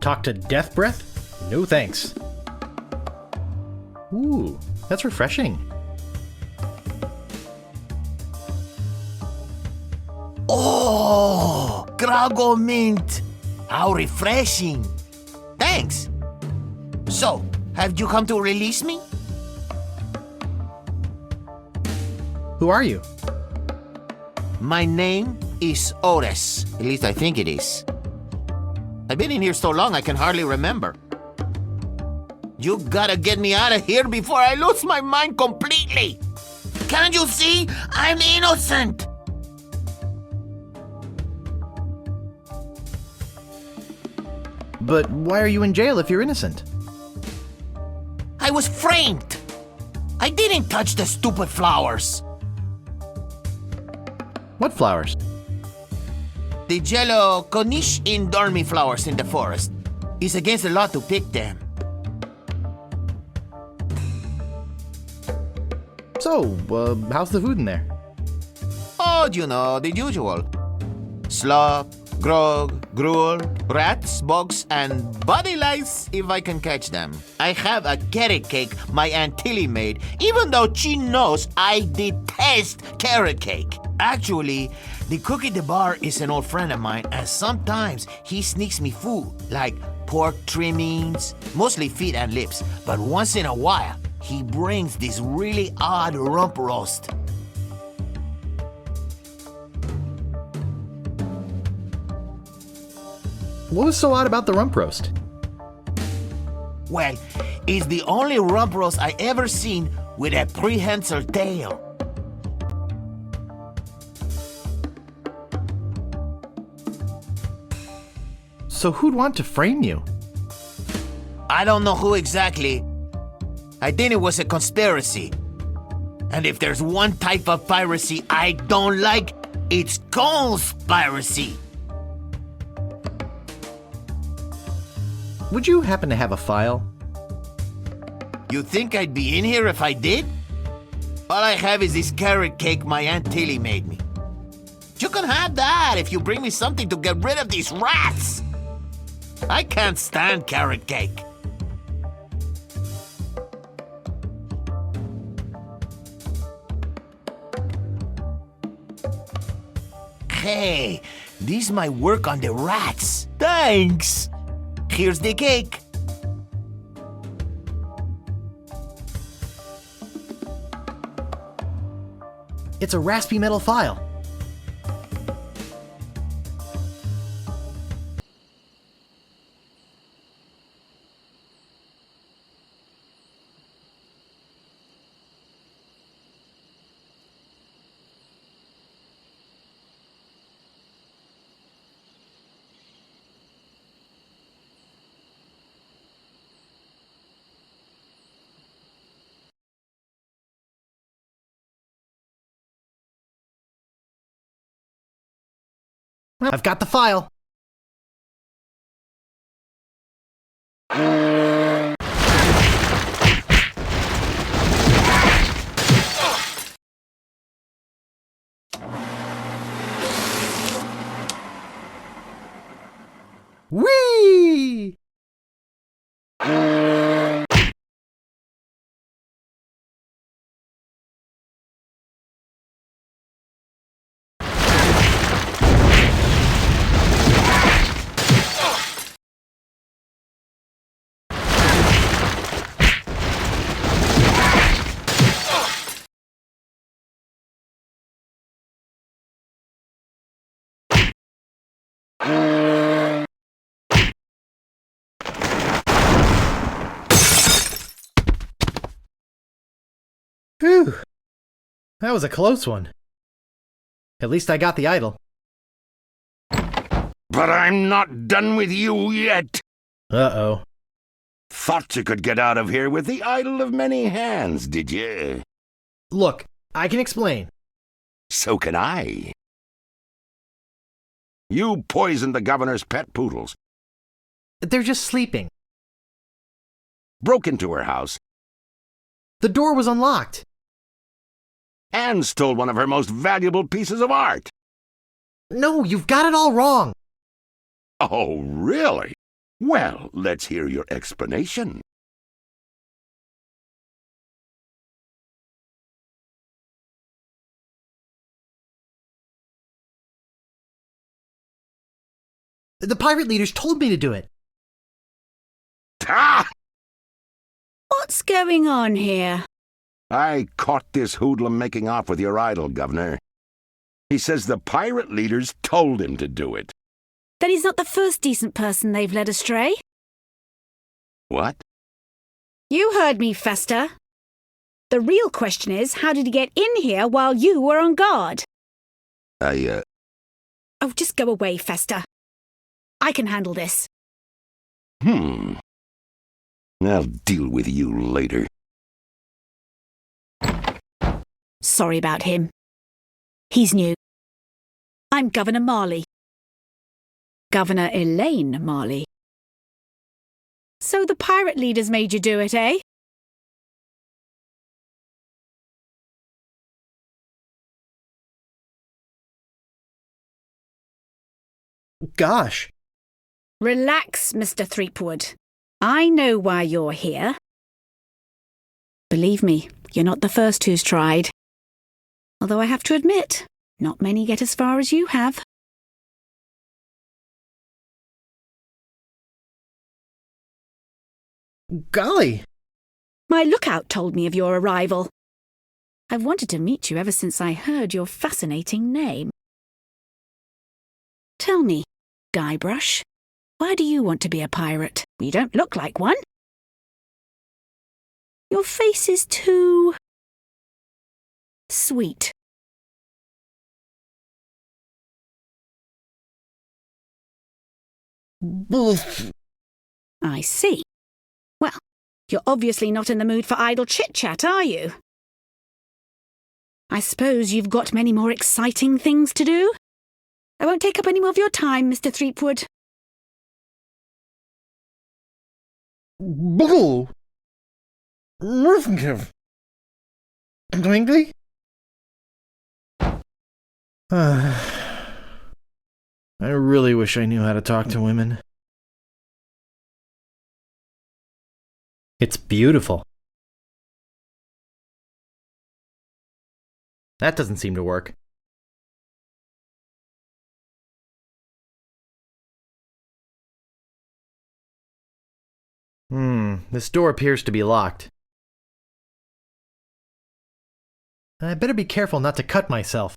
Talk to Death Breath? No thanks. Ooh, that's refreshing. Oh, Grago Mint! How refreshing! Thanks! So, have you come to release me? Who are you? My name is Ores. At least I think it is. I've been in here so long I can hardly remember. You gotta get me out of here before I lose my mind completely! Can't you see? I'm innocent! But why are you in jail if you're innocent? I was framed! I didn't touch the stupid flowers! What flowers? The yellow Konish Indormi flowers in the forest. It's against the law to pick them. So, how's the food in there? Oh, you know, the usual. Slop, grog, gruel, rats, bugs, and body lice if I can catch them. I have a carrot cake my Aunt Tilly made, even though she knows I detest carrot cake. Actually, the cook at the bar is an old friend of mine, and sometimes he sneaks me food, like pork trimmings, mostly feet and lips. But once in a while, he brings this really odd rump roast. What was so odd about the rump roast? Well, it's the only rump roast I ever seen with a prehensile tail. So who'd want to frame you? I don't know who exactly. I think it was a conspiracy. And if there's one type of piracy I don't like, it's conspiracy. Would you happen to have a file? You think I'd be in here if I did? All I have is this carrot cake my Aunt Tilly made me. You can have that if you bring me something to get rid of these rats. I can't stand carrot cake. Hey, this might work on the rats. Thanks. Here's the cake. It's a raspy metal file. I've got the file. Whee! Whew. That was a close one. At least I got the idol. But I'm not done with you yet. Uh-oh. Thought you could get out of here with the idol of many hands, did you? Look, I can explain. So can I. You poisoned the governor's pet poodles, They're just sleeping. broke into her house, The door was unlocked. and stole one of her most valuable pieces of art. No, you've got it all wrong. Oh, really? Well, let's hear your explanation. The pirate leaders told me to do it. Ah! What's going on here? I caught this hoodlum making off with your idol, Governor. He says the pirate leaders told him to do it. Then he's not the first decent person they've led astray. What? You heard me, Fester. The real question is, how did he get in here while you were on guard? Oh, just go away, Fester. I can handle this. I'll deal with you later. Sorry about him. He's new. I'm Governor Marley. Governor Elaine Marley. So the pirate leaders made you do it, eh? Gosh. Relax, Mr. Threepwood. I know why you're here. Believe me, you're not the first who's tried. Although I have to admit, not many get as far as you have. Golly. My lookout told me of your arrival. I've wanted to meet you ever since I heard your fascinating name. Tell me, Guybrush, why do you want to be a pirate? You don't look like one. Your face is too sweet. I see. Well, you're obviously not in the mood for idle chit-chat, are you? I suppose you've got many more exciting things to do? I won't take up any more of your time, Mr. Threepwood. Bull. Twinkly? I really wish I knew how to talk to women. It's beautiful. That doesn't seem to work. This door appears to be locked. I better be careful not to cut myself.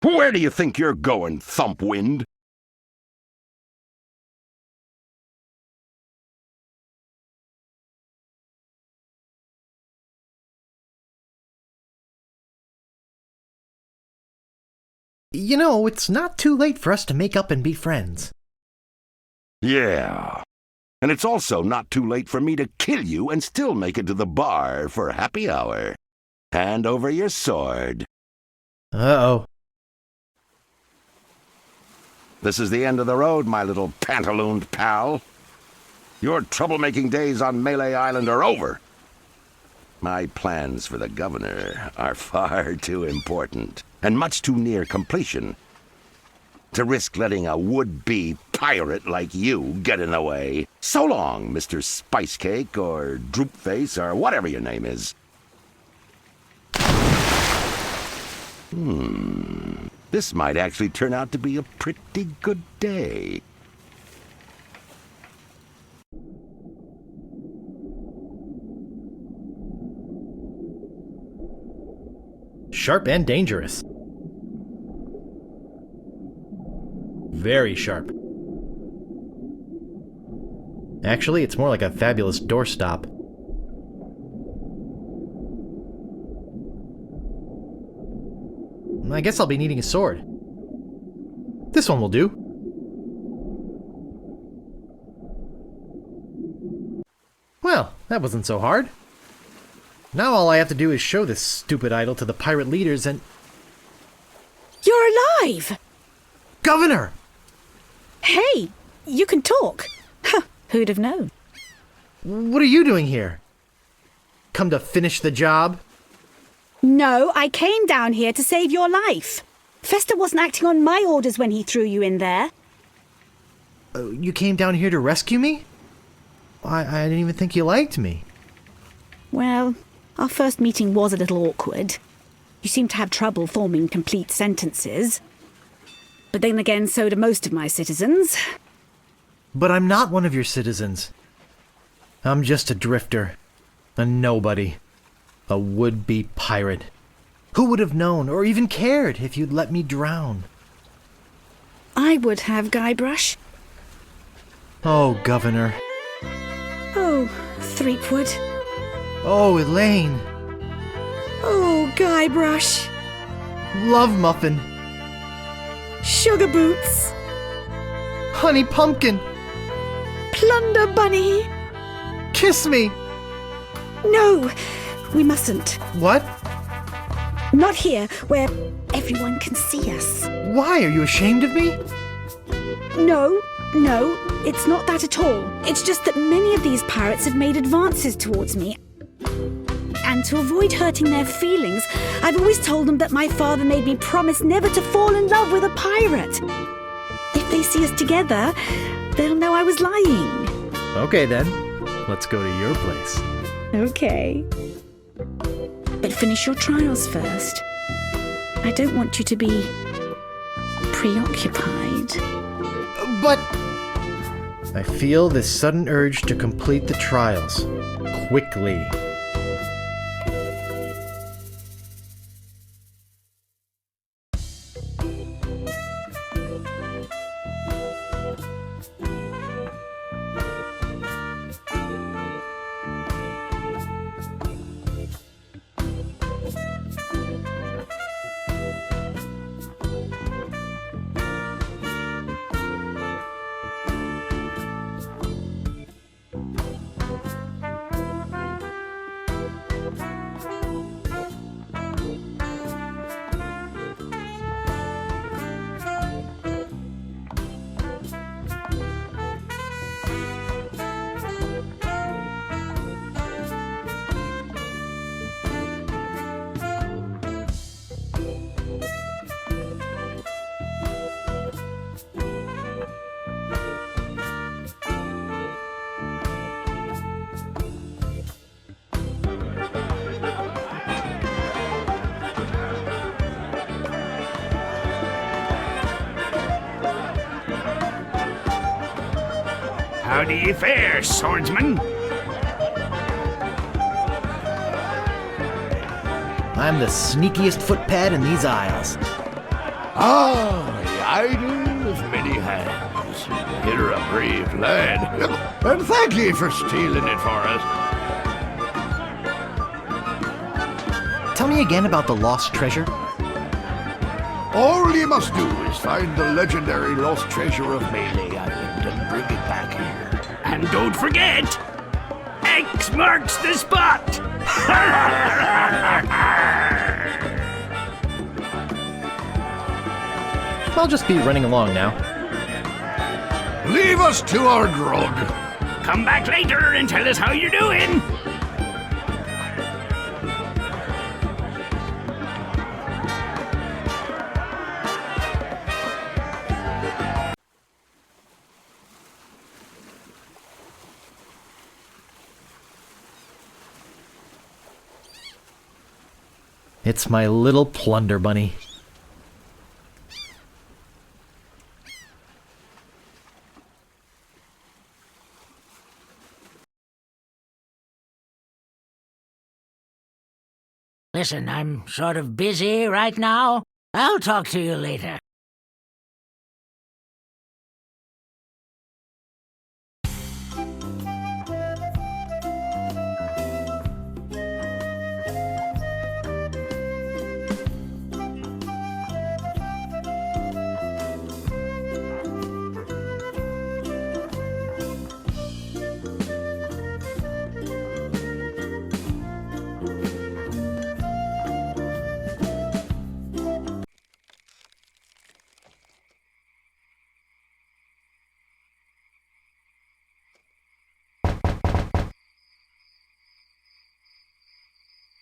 Where do you think you're going, Thumpwind? You know, it's not too late for us to make up and be friends. Yeah. And it's also not too late for me to kill you and still make it to the bar for happy hour. Hand over your sword. Uh-oh. This is the end of the road, my little pantalooned pal. Your troublemaking days on Melee Island are over. My plans for the governor are far too important and much too near completion to risk letting a would-be pirate like you get in the way. So long, Mr. Spicecake or Droopface or whatever your name is. This might actually turn out to be a pretty good day. Sharp and dangerous. Very sharp. Actually, it's more like a fabulous doorstop. I guess I'll be needing a sword. This one will do. Well, that wasn't so hard. Now all I have to do is show this stupid idol to the pirate leaders and... You're alive! Governor! Hey, you can talk. Huh, who'd have known? What are you doing here? Come to finish the job? No, I came down here to save your life. Fester wasn't acting on my orders when he threw you in there. You came down here to rescue me? I didn't even think you liked me. Well, our first meeting was a little awkward. You seemed to have trouble forming complete sentences. But then again, so do most of my citizens. But I'm not one of your citizens. I'm just a drifter. A nobody. A would-be pirate. Who would have known or even cared if you'd let me drown? I would have, Guybrush. Oh, Governor. Oh, Threepwood. Oh, Elaine. Oh, Guybrush. Love Muffin. Sugar Boots. Honey Pumpkin. Plunder Bunny. Kiss me. No, we mustn't. What? Not here, where everyone can see us. Why? Are you ashamed of me? No, it's not that at all. It's just that many of these pirates have made advances towards me. And to avoid hurting their feelings, I've always told them that my father made me promise never to fall in love with a pirate. If they see us together, they'll know I was lying. Okay then. Let's go to your place. Okay. But finish your trials first. I don't want you to be preoccupied. But I feel this sudden urge to complete the trials. Quickly. How do you fare, swordsman? I'm the sneakiest footpad in these isles. Ah, the idol of many hands. You're a brave lad. And thank ye for stealing it for us. Tell me again about the lost treasure. All ye must do is find the legendary lost treasure of Melee Island and bring it back here. And don't forget, X marks the spot! I'll just be running along now. Leave us to our grog. Come back later and tell us how you're doing! It's my little plunder bunny. Listen, I'm sort of busy right now. I'll talk to you later.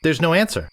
There's no answer.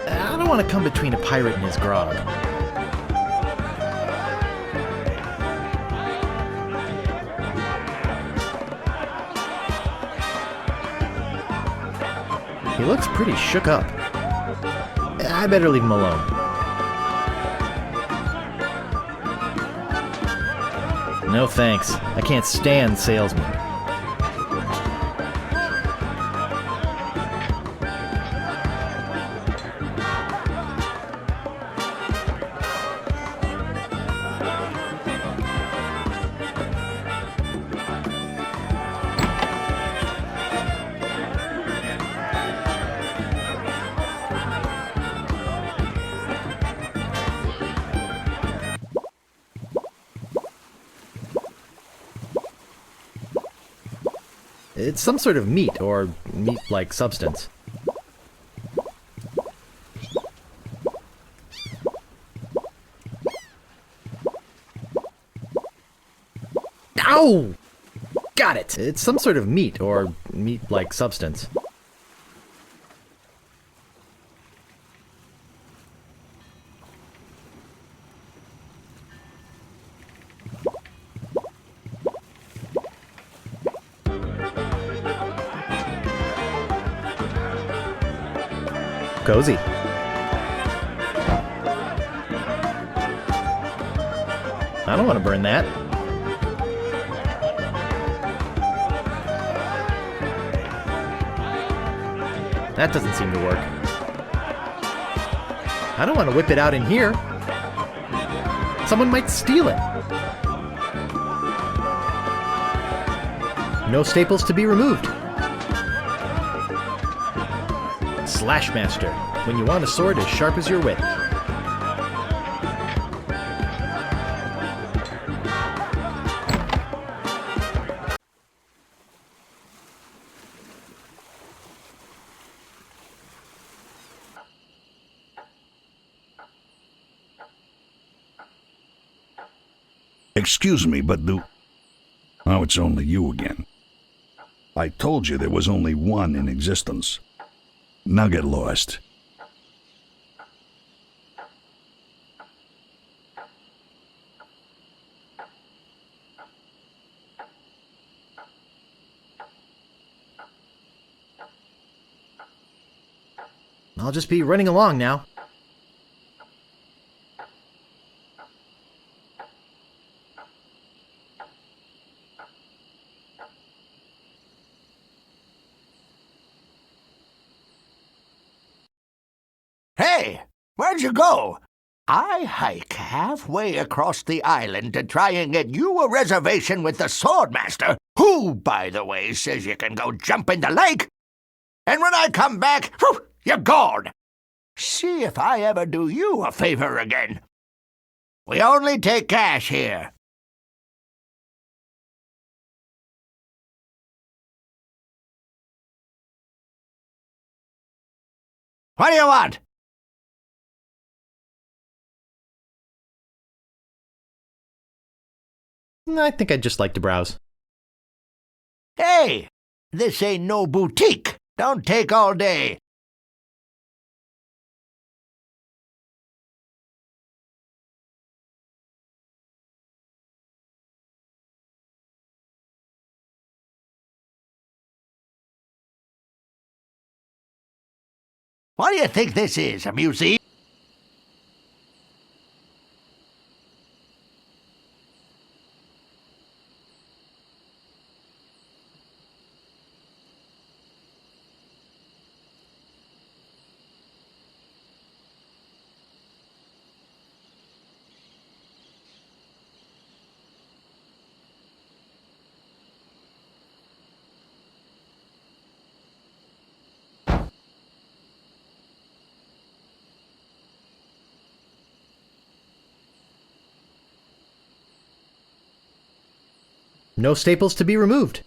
I don't want to come between a pirate and his grog. He looks pretty shook up. I better leave him alone. No thanks. I can't stand salesmen. It's some sort of meat, or meat-like substance. Ow! Got it! It's some sort of meat, or meat-like substance. Cozy. I don't want to burn that. That doesn't seem to work. I don't want to whip it out in here. Someone might steal it. No staples to be removed. Slashmaster, when you want a sword as sharp as your wit. Excuse me, but Oh, it's only you again. I told you there was only one in existence. Now get lost. I'll just be running along now. Hey, where'd you go? I hike halfway across the island to try and get you a reservation with the Swordmaster, who, by the way, says you can go jump in the lake. And when I come back, whew, you're gone. See if I ever do you a favor again. We only take cash here. What do you want? I think I'd just like to browse. Hey, this ain't no boutique. Don't take all day. What do you think this is, a museum? No staples to be removed.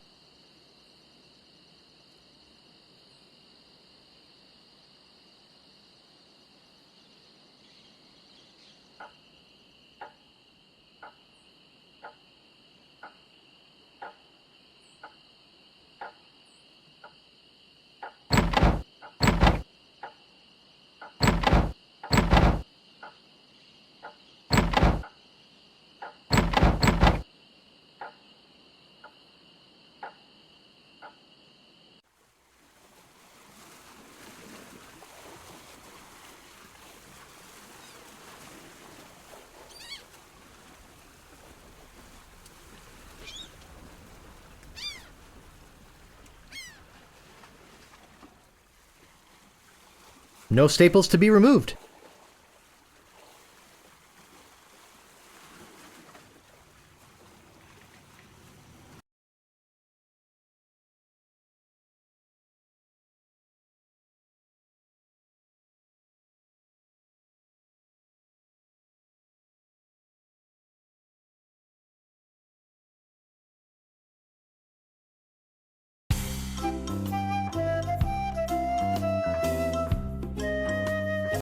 No staples to be removed.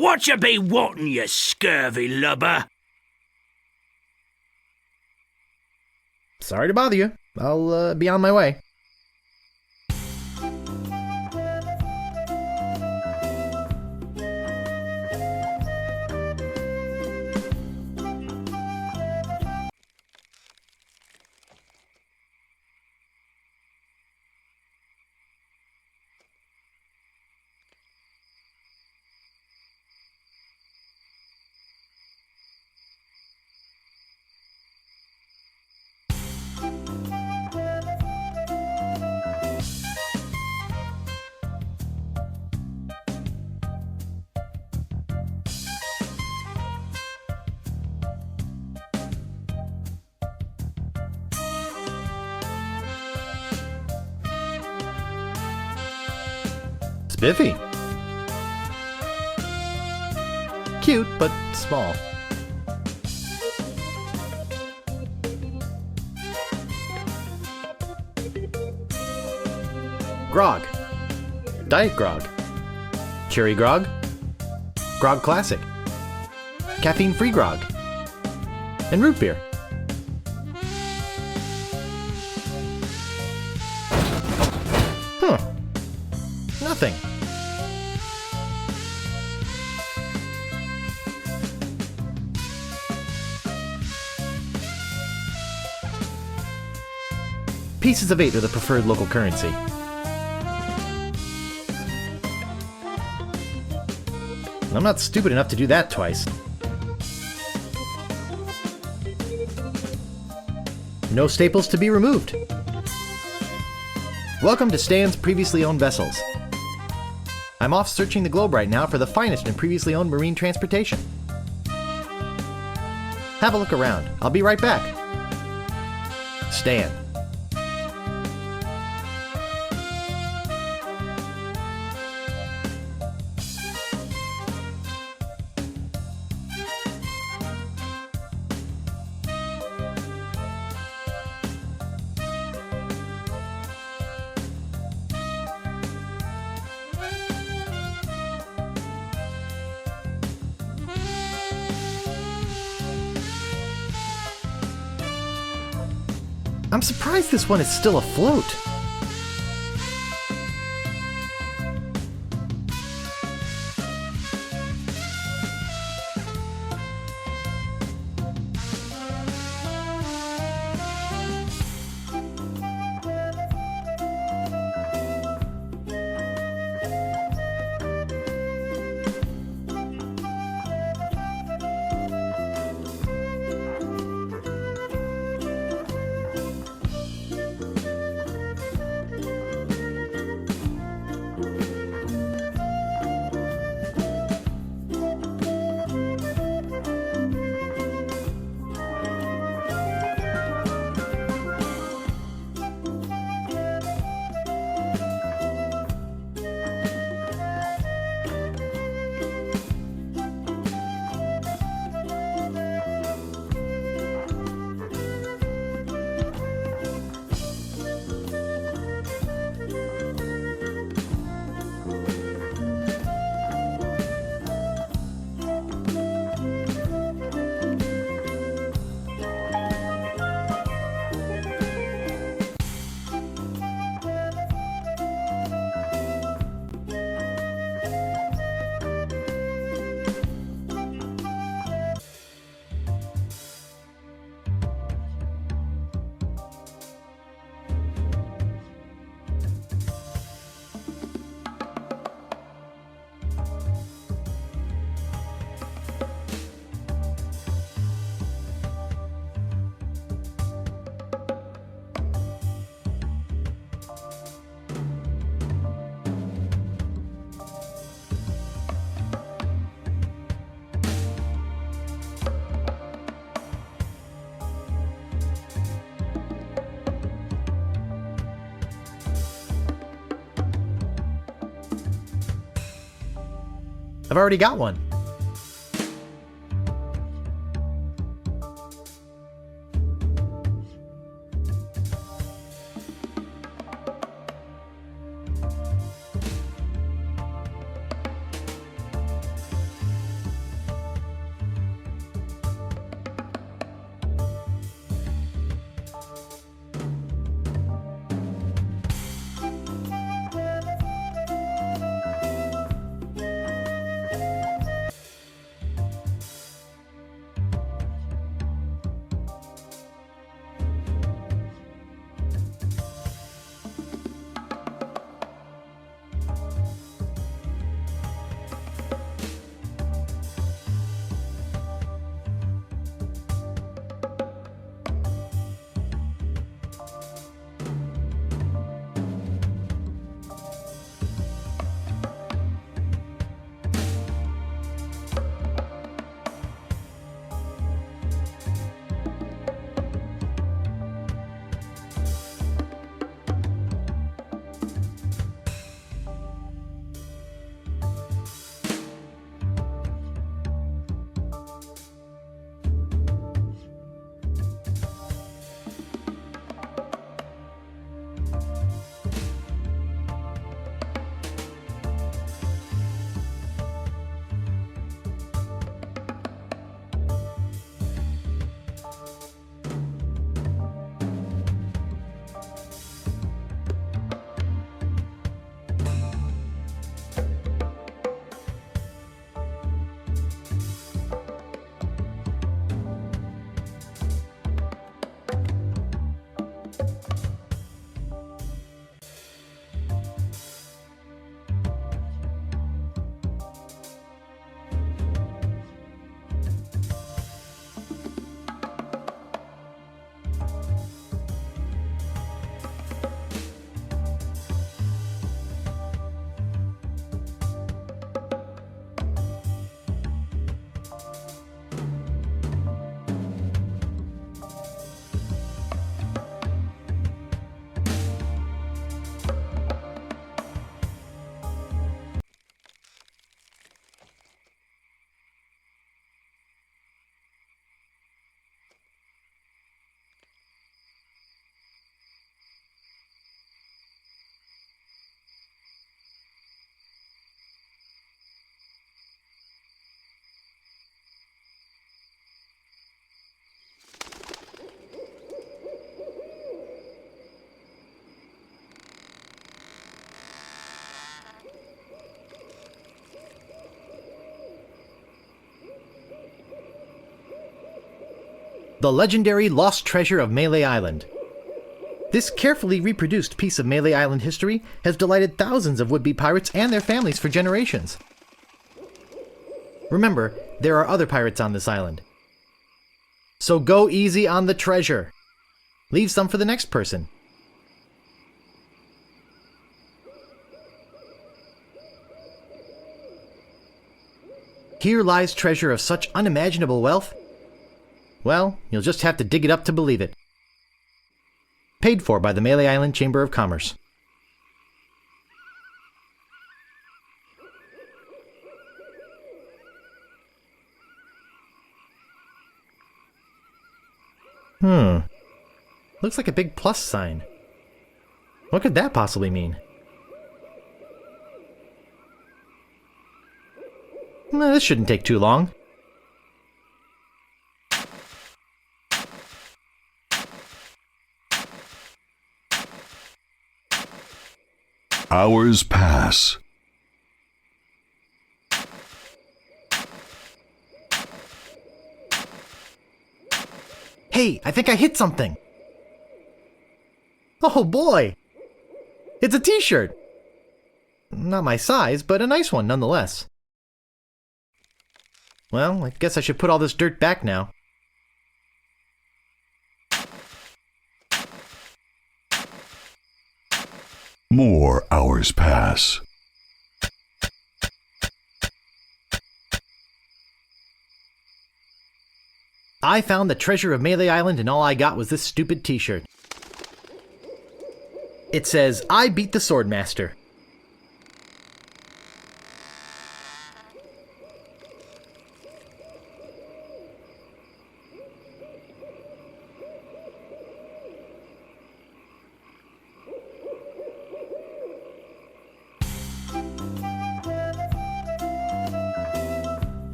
What you be wantin', you scurvy lubber? Sorry to bother you. I'll be on my way. Spiffy. Cute, but small. Grog. Diet Grog. Cherry Grog. Grog Classic. Caffeine-free Grog. And root beer. Huh. Nothing. Pieces of 8 are the preferred local currency. I'm not stupid enough to do that twice. No staples to be removed. Welcome to Stan's previously owned vessels. I'm off searching the globe right now for the finest in previously owned marine transportation. Have a look around. I'll be right back. Stan. I'm surprised this one is still afloat. I've already got one. the legendary lost treasure of Melee Island. This carefully reproduced piece of Melee Island history has delighted thousands of would-be pirates and their families for generations. Remember, there are other pirates on this island. So go easy on the treasure. Leave some for the next person. Here lies treasure of such unimaginable wealth. Well, you'll just have to dig it up to believe it. Paid for by the Melee Island Chamber of Commerce. Looks like a big plus sign. What could that possibly mean? This shouldn't take too long. Hours pass. Hey, I think I hit something! Oh boy! It's a t-shirt! Not my size, but a nice one nonetheless. Well, I guess I should put all this dirt back now. More hours pass. I found the treasure of Melee Island and all I got was this stupid t-shirt. It says, "I beat the Swordmaster."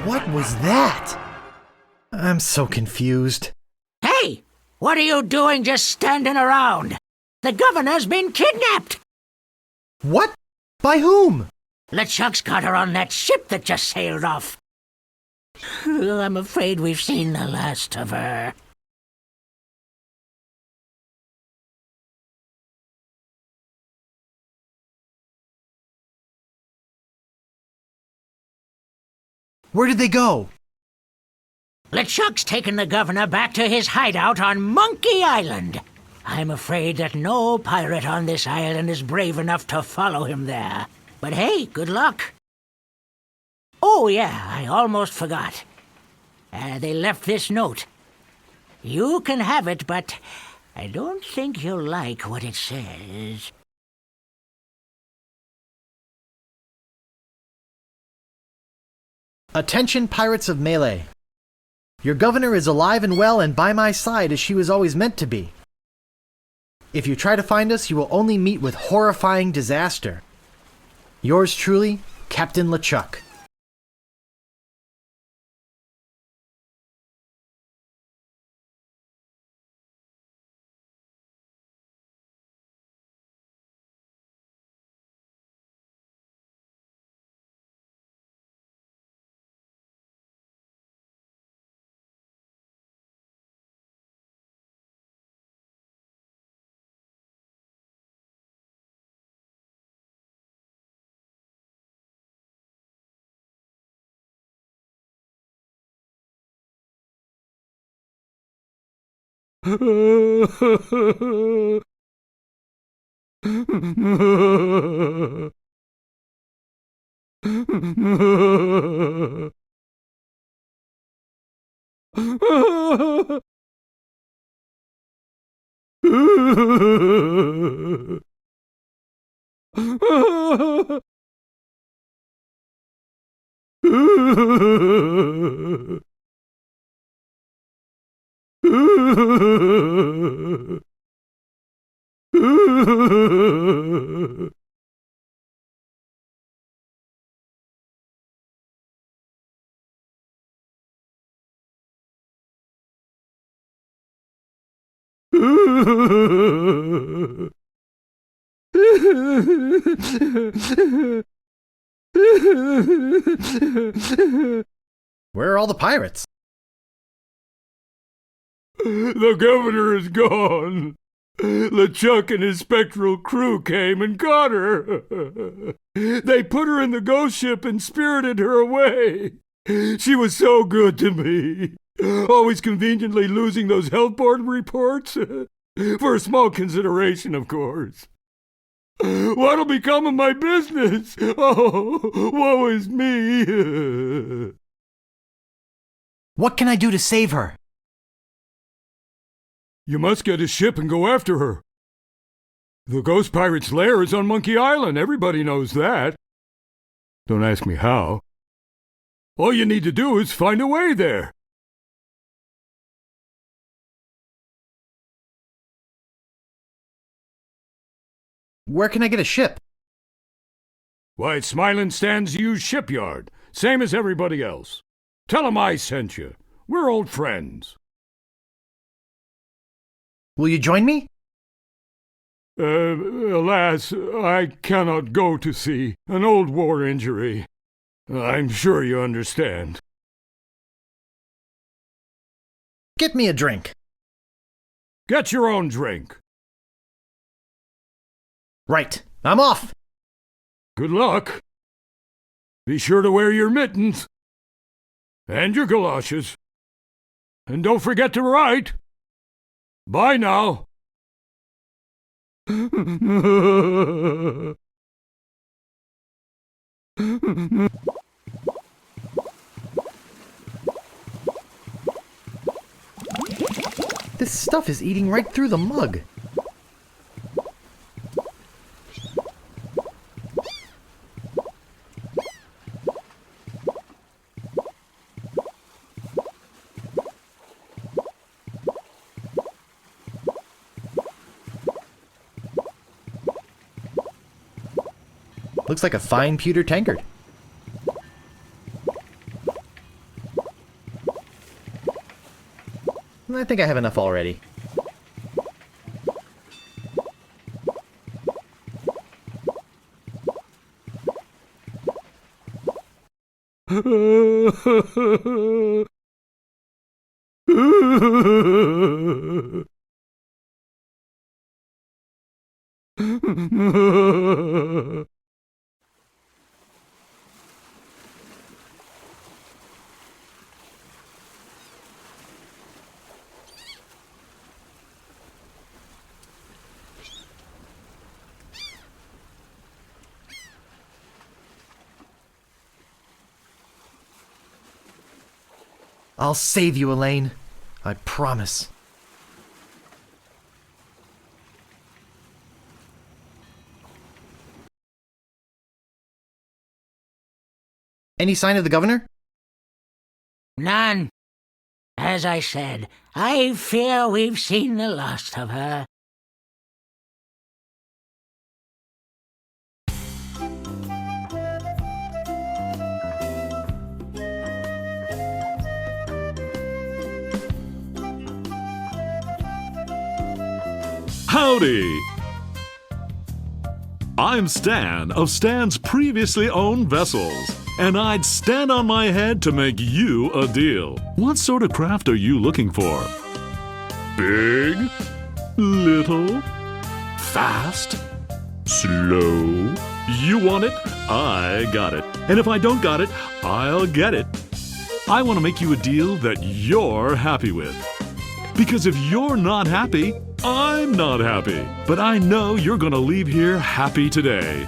What was that? I'm so confused. Hey! What are you doing just standing around? The governor's been kidnapped! What? By whom? LeChuck's got her on that ship that just sailed off. I'm afraid we've seen the last of her. Where did they go? LeChuck's taken the governor back to his hideout on Monkey Island. I'm afraid that no pirate on this island is brave enough to follow him there. But hey, good luck. Oh yeah, I almost forgot. They left this note. You can have it, but I don't think you'll like what it says. Attention, pirates of Melee. Your governor is alive and well and by my side as she was always meant to be. If you try to find us, you will only meet with horrifying disaster. Yours truly, Captain LeChuck. Where are all the pirates? The governor is gone. LeChuck and his spectral crew came and got her. They put her in the ghost ship and spirited her away. She was so good to me. Always conveniently losing those health board reports. For a small consideration, of course. What'll become of my business? Oh, woe is me. What can I do to save her? You must get a ship and go after her. The ghost pirate's lair is on Monkey Island. Everybody knows that. Don't ask me how. All you need to do is find a way there. Where can I get a ship? Why, it's Smiling Stan's used shipyard. Same as everybody else. Tell 'em I sent you. We're old friends. Will you join me? Alas, I cannot go to sea. An old war injury. I'm sure you understand. Get me a drink. Get your own drink. Right. I'm off. Good luck. Be sure to wear your mittens. And your galoshes. And don't forget to write. Bye now. This stuff is eating right through the mug. Looks like a fine pewter tankard. I think I have enough already. I'll save you, Elaine. I promise. Any sign of the governor? None. As I said, I fear we've seen the last of her. Howdy! I'm Stan of Stan's previously owned vessels, and I'd stand on my head to make you a deal. What sort of craft are you looking for? Big? Little? Fast? Slow? You want it? I got it. And if I don't got it, I'll get it. I want to make you a deal that you're happy with. Because if you're not happy, I'm not happy. But I know you're gonna leave here happy today.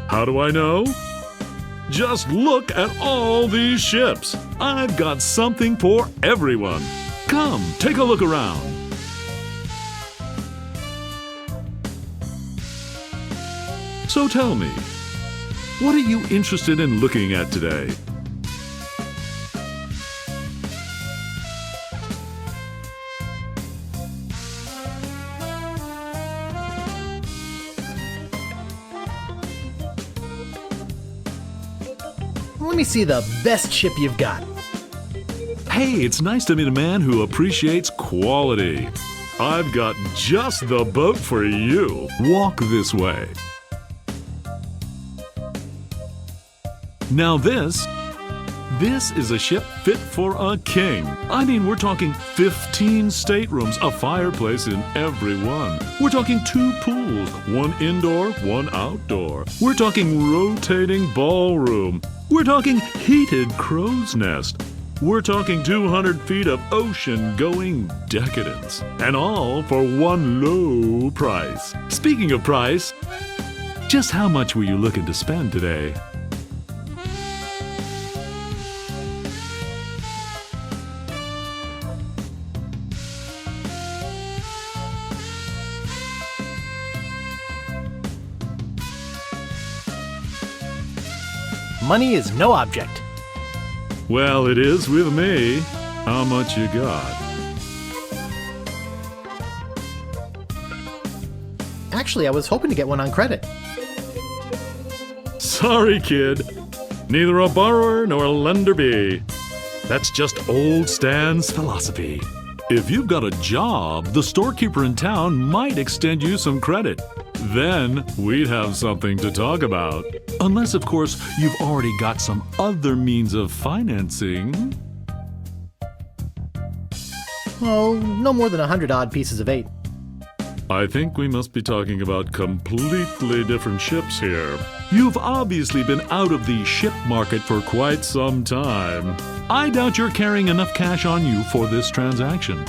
How do I know? Just look at all these ships. I've got something for everyone. Come, take a look around. So tell me, what are you interested in looking at today? Let me see the best ship you've got. Hey, it's nice to meet a man who appreciates quality. I've got just the boat for you. Walk this way. Now this is a ship fit for a king. I mean, we're talking 15 staterooms, a fireplace in every one. We're talking 2 pools, one indoor, one outdoor. We're talking rotating ballroom. We're talking heated crow's nest. We're talking 200 feet of ocean-going decadence. And all for one low price. Speaking of price, just how much were you looking to spend today? Money is no object. Well, it is with me. How much you got? Actually, I was hoping to get one on credit. Sorry, kid. Neither a borrower nor a lender be. That's just old Stan's philosophy. If you've got a job, the storekeeper in town might extend you some credit. Then we'd have something to talk about. Unless, of course, you've already got some other means of financing. Oh, no more than 100 odd pieces of 8. I think we must be talking about completely different ships here. You've obviously been out of the ship market for quite some time. I doubt you're carrying enough cash on you for this transaction.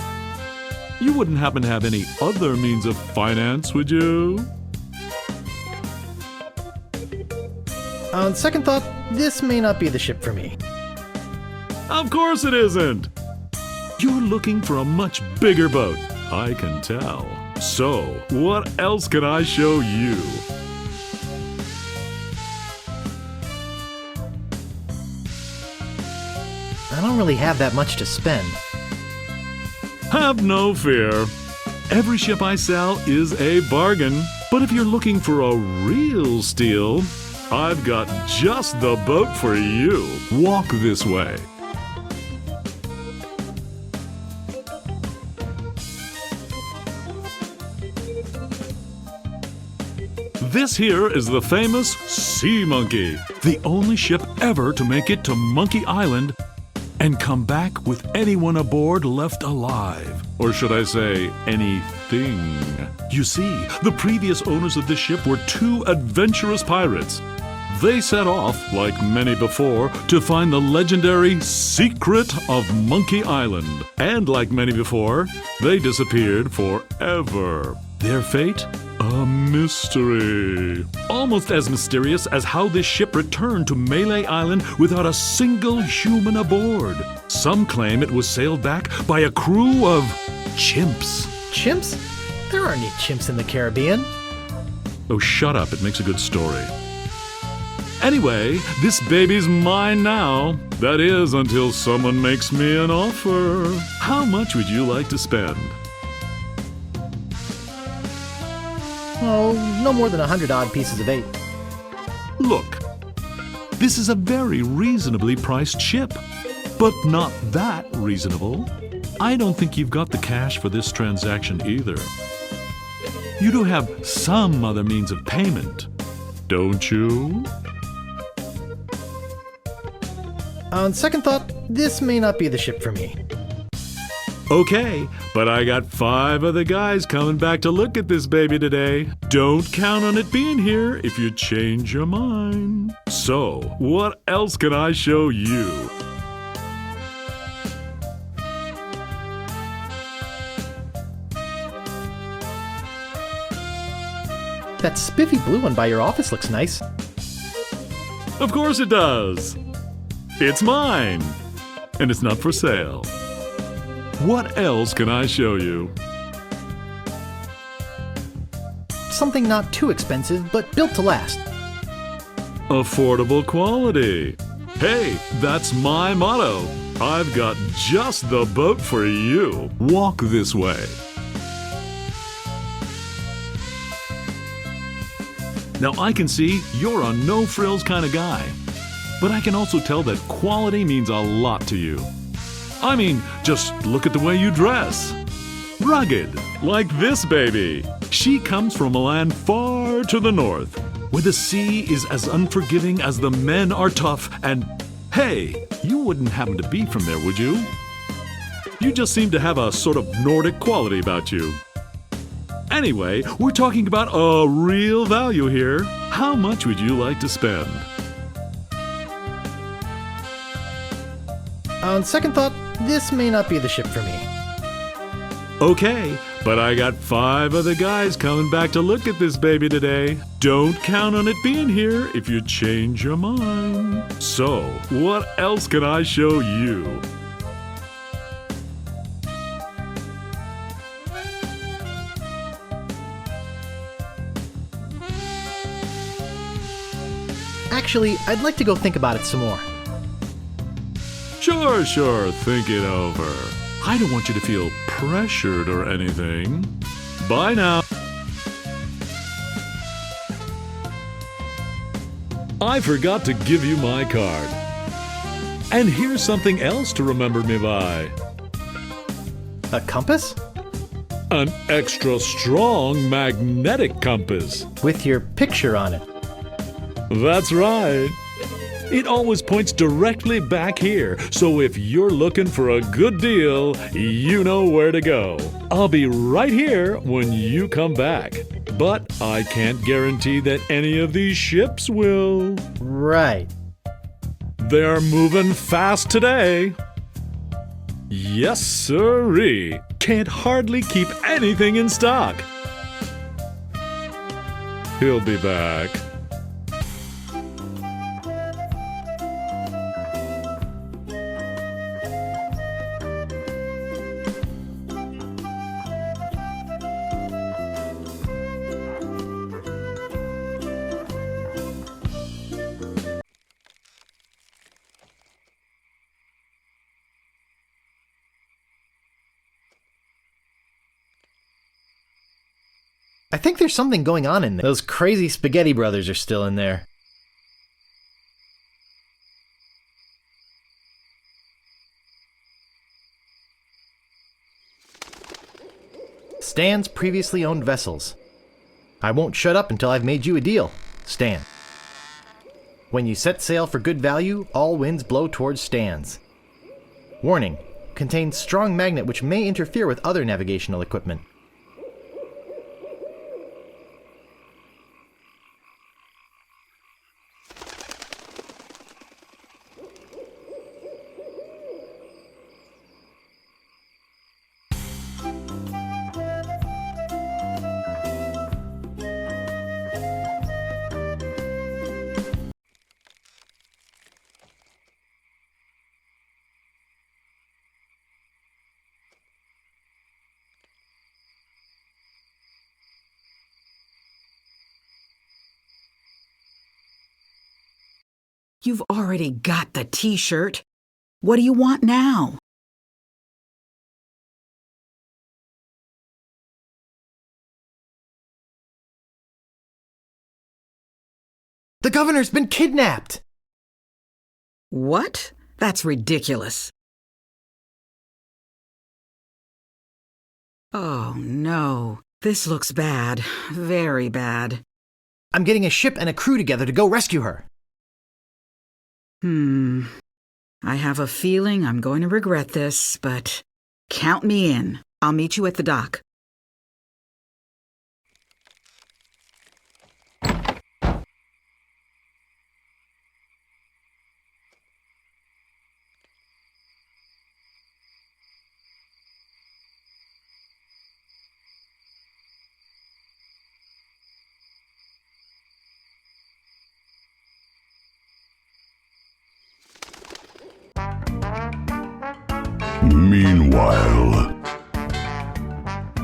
You wouldn't happen to have any other means of finance, would you? On second thought, this may not be the ship for me. Of course it isn't! You're looking for a much bigger boat, I can tell. So, what else can I show you? I don't really have that much to spend. Have no fear. Every ship I sell is a bargain. But if you're looking for a real steal, I've got just the boat for you. Walk this way. This here is the famous Sea Monkey, the only ship ever to make it to Monkey Island and come back with anyone aboard left alive. Or should I say, anything. You see, the previous owners of this ship were 2 adventurous pirates. They set off, like many before, to find the legendary secret of Monkey Island. And like many before, they disappeared forever. Their fate? A mystery. Almost as mysterious as how this ship returned to Malay Island without a single human aboard. Some claim it was sailed back by a crew of chimps. Chimps? There aren't any chimps in the Caribbean. Oh, shut up. It makes a good story. Anyway, this baby's mine now. That is, until someone makes me an offer. How much would you like to spend? Oh, no more than 100 odd pieces of 8. Look, this is a very reasonably priced ship, but not that reasonable. I don't think you've got the cash for this transaction either. You do have some other means of payment, don't you? On second thought, this may not be the ship for me. Okay, but I got 5 other guys coming back to look at this baby today. Don't count on it being here if you change your mind. So, what else can I show you? That spiffy blue one by your office looks nice. Of course it does. It's mine, and it's not for sale. What else can I show you? Something not too expensive, but built to last. Affordable quality. Hey, that's my motto. I've got just the boat for you. Walk this way. Now I can see you're a no-frills kind of guy, but I can also tell that quality means a lot to you. I mean, just look at the way you dress. rugged, like this baby. She comes from a land far to the north, where the sea is as unforgiving as the men are tough, and hey, you wouldn't happen to be from there, would you? You just seem to have a sort of Nordic quality about you. Anyway, we're talking about a real value here. How much would you like to spend? On second thought, this may not be the ship for me. Okay, but I got 5 of the guys coming back to look at this baby today. Don't count on it being here if you change your mind. So, what else can I show you? Actually, I'd like to go think about it some more. Sure, think it over. I don't want you to feel pressured or anything. Bye now. I forgot to give you my card. And here's something else to remember me by. A compass? An extra strong magnetic compass. With your picture on it. That's right. It always points directly back here, so if you're looking for a good deal, you know where to go. I'll be right here when you come back, but I can't guarantee that any of these ships will. Right. They're moving fast today. Yes, sirree. Can't hardly keep anything in stock. He'll be back. I think there's something going on in there. Those crazy spaghetti brothers are still in there. Stan's previously owned vessels. I won't shut up until I've made you a deal, Stan. When you set sail for good value, all winds blow towards Stan's. Warning, contains strong magnet which may interfere with other navigational equipment. You've already got the t-shirt. What do you want now? The governor's been kidnapped! What? That's ridiculous. Oh, no. This looks bad. Very bad. I'm getting a ship and a crew together to go rescue her. I have a feeling I'm going to regret this, but count me in. I'll meet you at the dock. Meanwhile,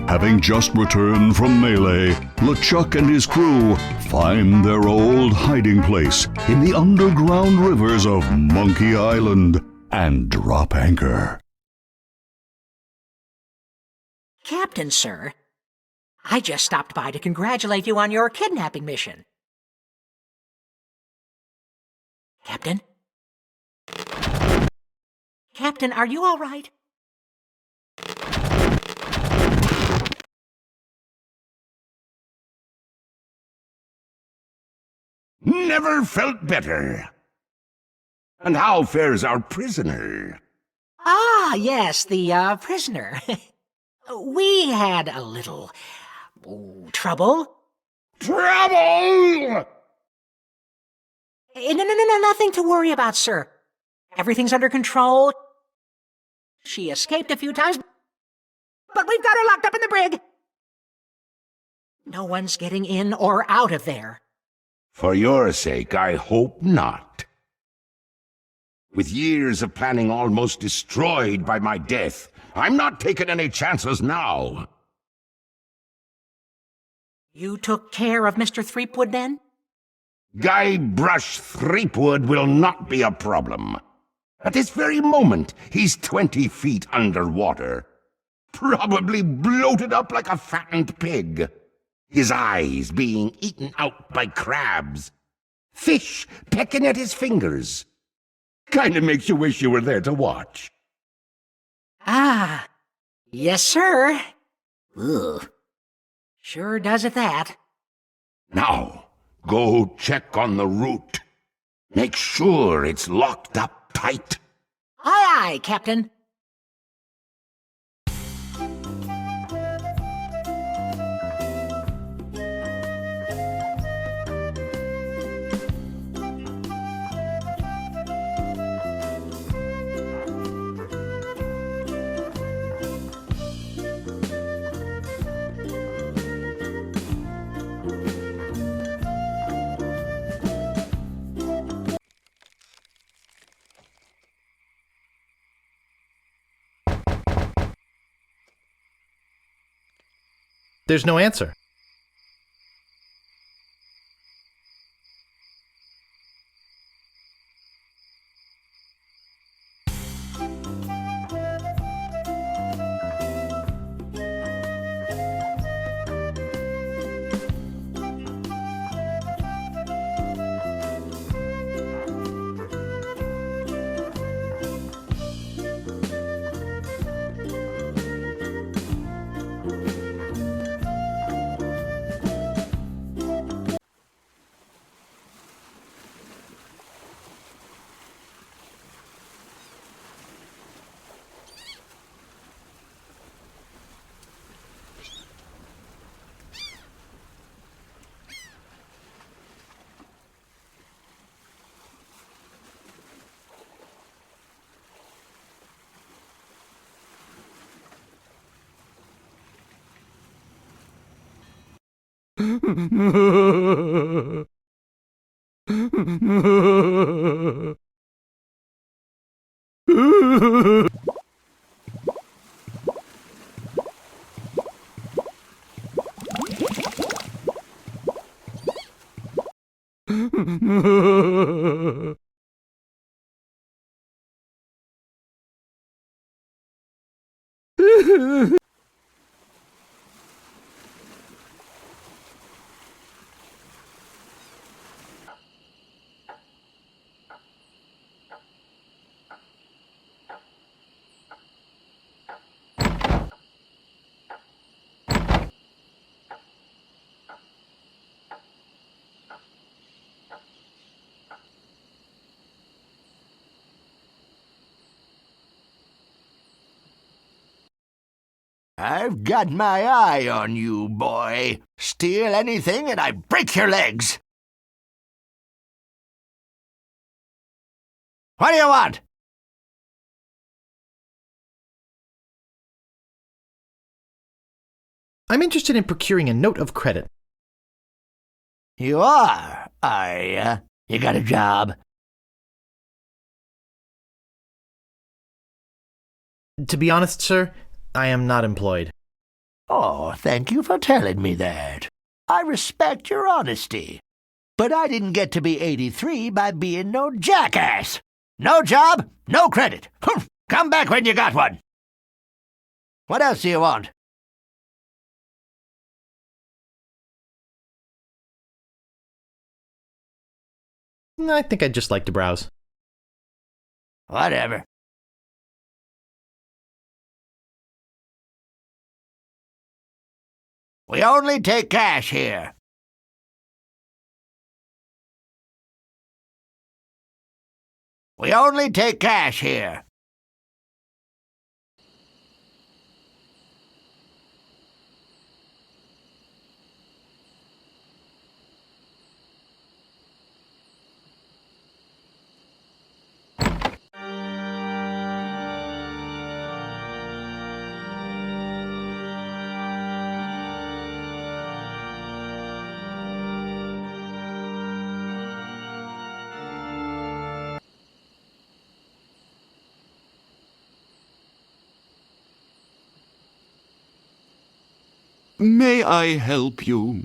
having just returned from Melee, LeChuck and his crew find their old hiding place in the underground rivers of Monkey Island and drop anchor. Captain, sir, I just stopped by to congratulate you on your kidnapping mission. Captain? Captain, are you all right? Never felt better. And how fares our prisoner? Ah, yes, the prisoner. We had a little trouble. Trouble! No, nothing to worry about, sir. Everything's under control. She escaped a few times, but we've got her locked up in the brig. No one's getting in or out of there. For your sake, I hope not. With years of planning almost destroyed by my death, I'm not taking any chances now. You took care of Mr. Threepwood, then? Guybrush Threepwood will not be a problem. At this very moment, he's 20 feet underwater. Probably bloated up like a fattened pig. His eyes being eaten out by crabs. Fish pecking at his fingers. Kinda makes you wish you were there to watch. Ah, yes, sir. Ugh. Sure does at that. Now, go check on the route. Make sure it's locked up tight. Aye, aye, Captain. There's no answer. I've got my eye on you, boy. Steal anything and I break your legs. What do you want? I'm interested in procuring a note of credit. You are you? You got a job? To be honest, sir, I am not employed. Oh, thank you for telling me that. I respect your honesty. But I didn't get to be 83 by being no jackass. No job, no credit. Humph. Come back when you got one. What else do you want? I think I'd just like to browse. Whatever. We only take cash here. We only take cash here. May I help you?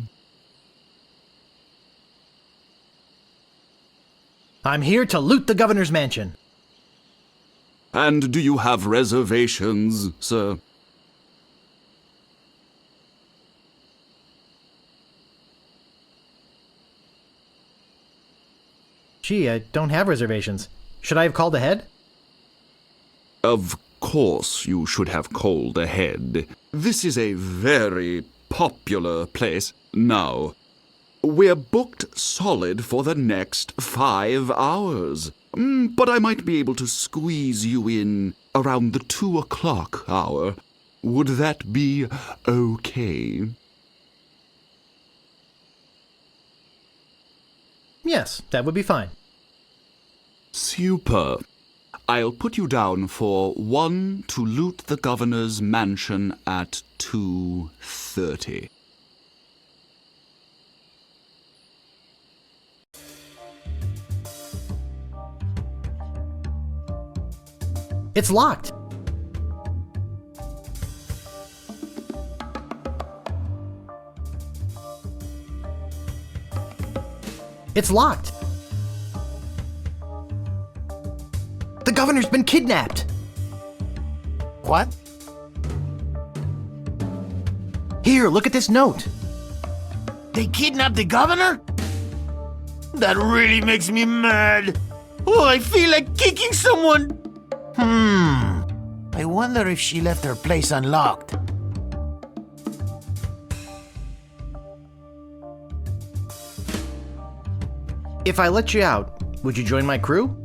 I'm here to loot the governor's mansion. And do you have reservations, sir? Gee, I don't have reservations. Should I have called ahead? Of course you should have called ahead. This is a very popular place. Now, we're booked solid for the next 5 hours. But I might be able to squeeze you in around the 2 o'clock hour. Would that be okay? Yes, that would be fine. Super. I'll put you down for 1 to loot the governor's mansion at 2:30. It's locked. It's locked. The governor's been kidnapped. What? Here, look at this note. They kidnapped the governor? That really makes me mad. Oh, I feel like kicking someone. I wonder if she left her place unlocked. If I let you out, would you join my crew?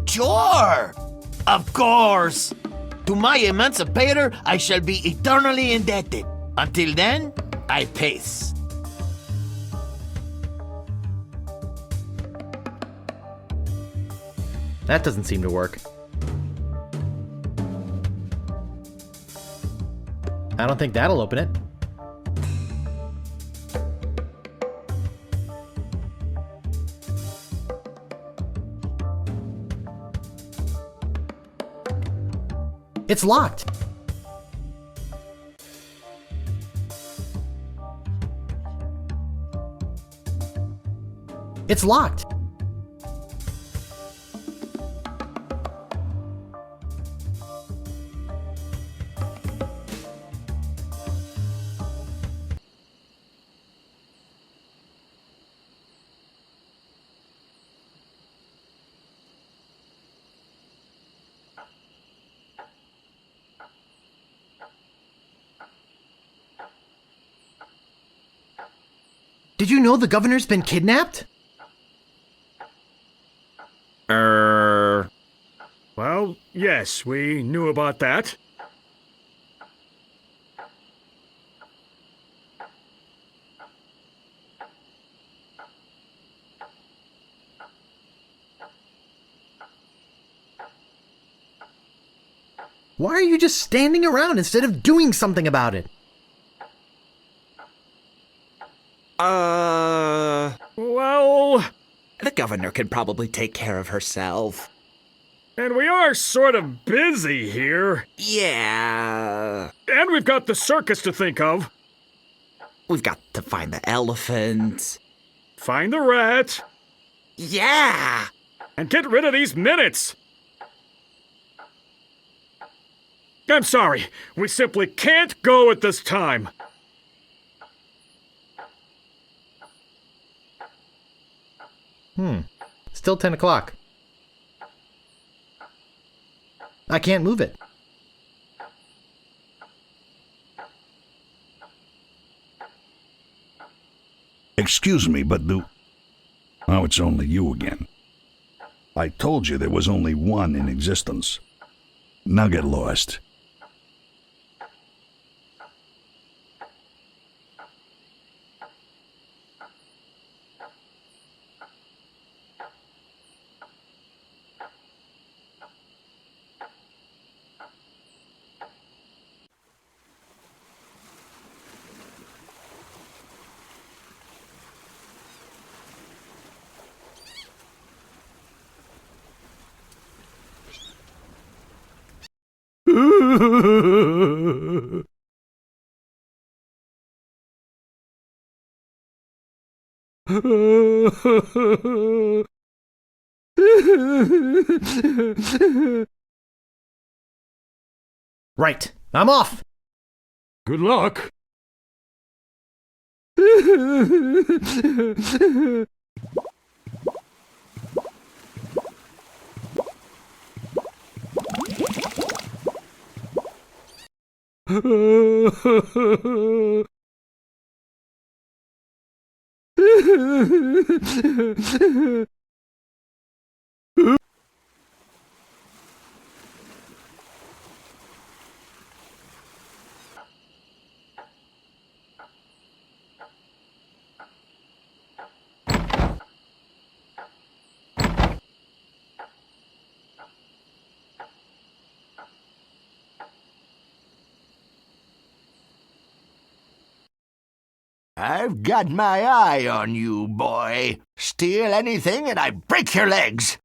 Sure! Of course! To my emancipator, I shall be eternally indebted. Until then, I pace. That doesn't seem to work. I don't think that'll open it. It's locked. It's locked. Did you know the governor's been kidnapped? Well, yes, we knew about that. Why are you just standing around instead of doing something about it? Well, The governor can probably take care of herself. and we are sort of busy here. Yeah. And we've got the circus to think of. We've got to find the elephant. Find the rat. Yeah. And get rid of these minutes. I'm sorry. We simply can't go at this time. Still 10 o'clock. I can't move it. Excuse me, but oh, it's only you again. I told you there was only one in existence. Now get lost. Right, I'm off! Good luck. I've got my eye on you, boy. Steal anything and I break your legs.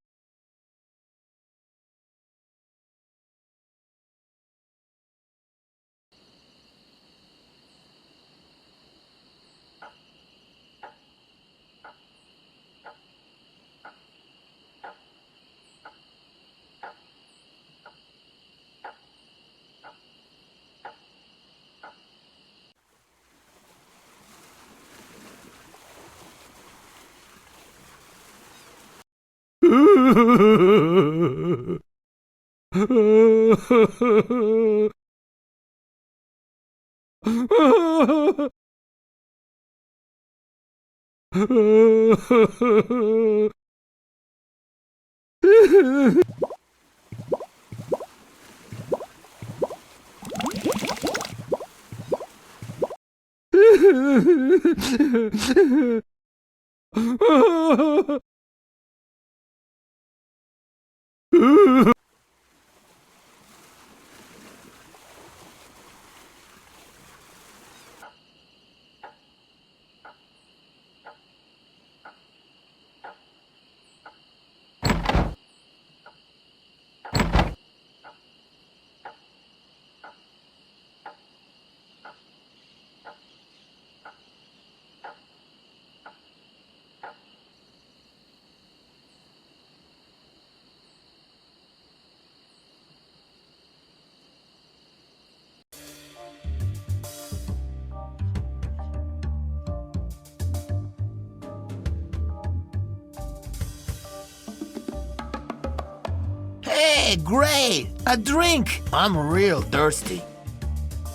Hey, great! A drink! I'm real thirsty.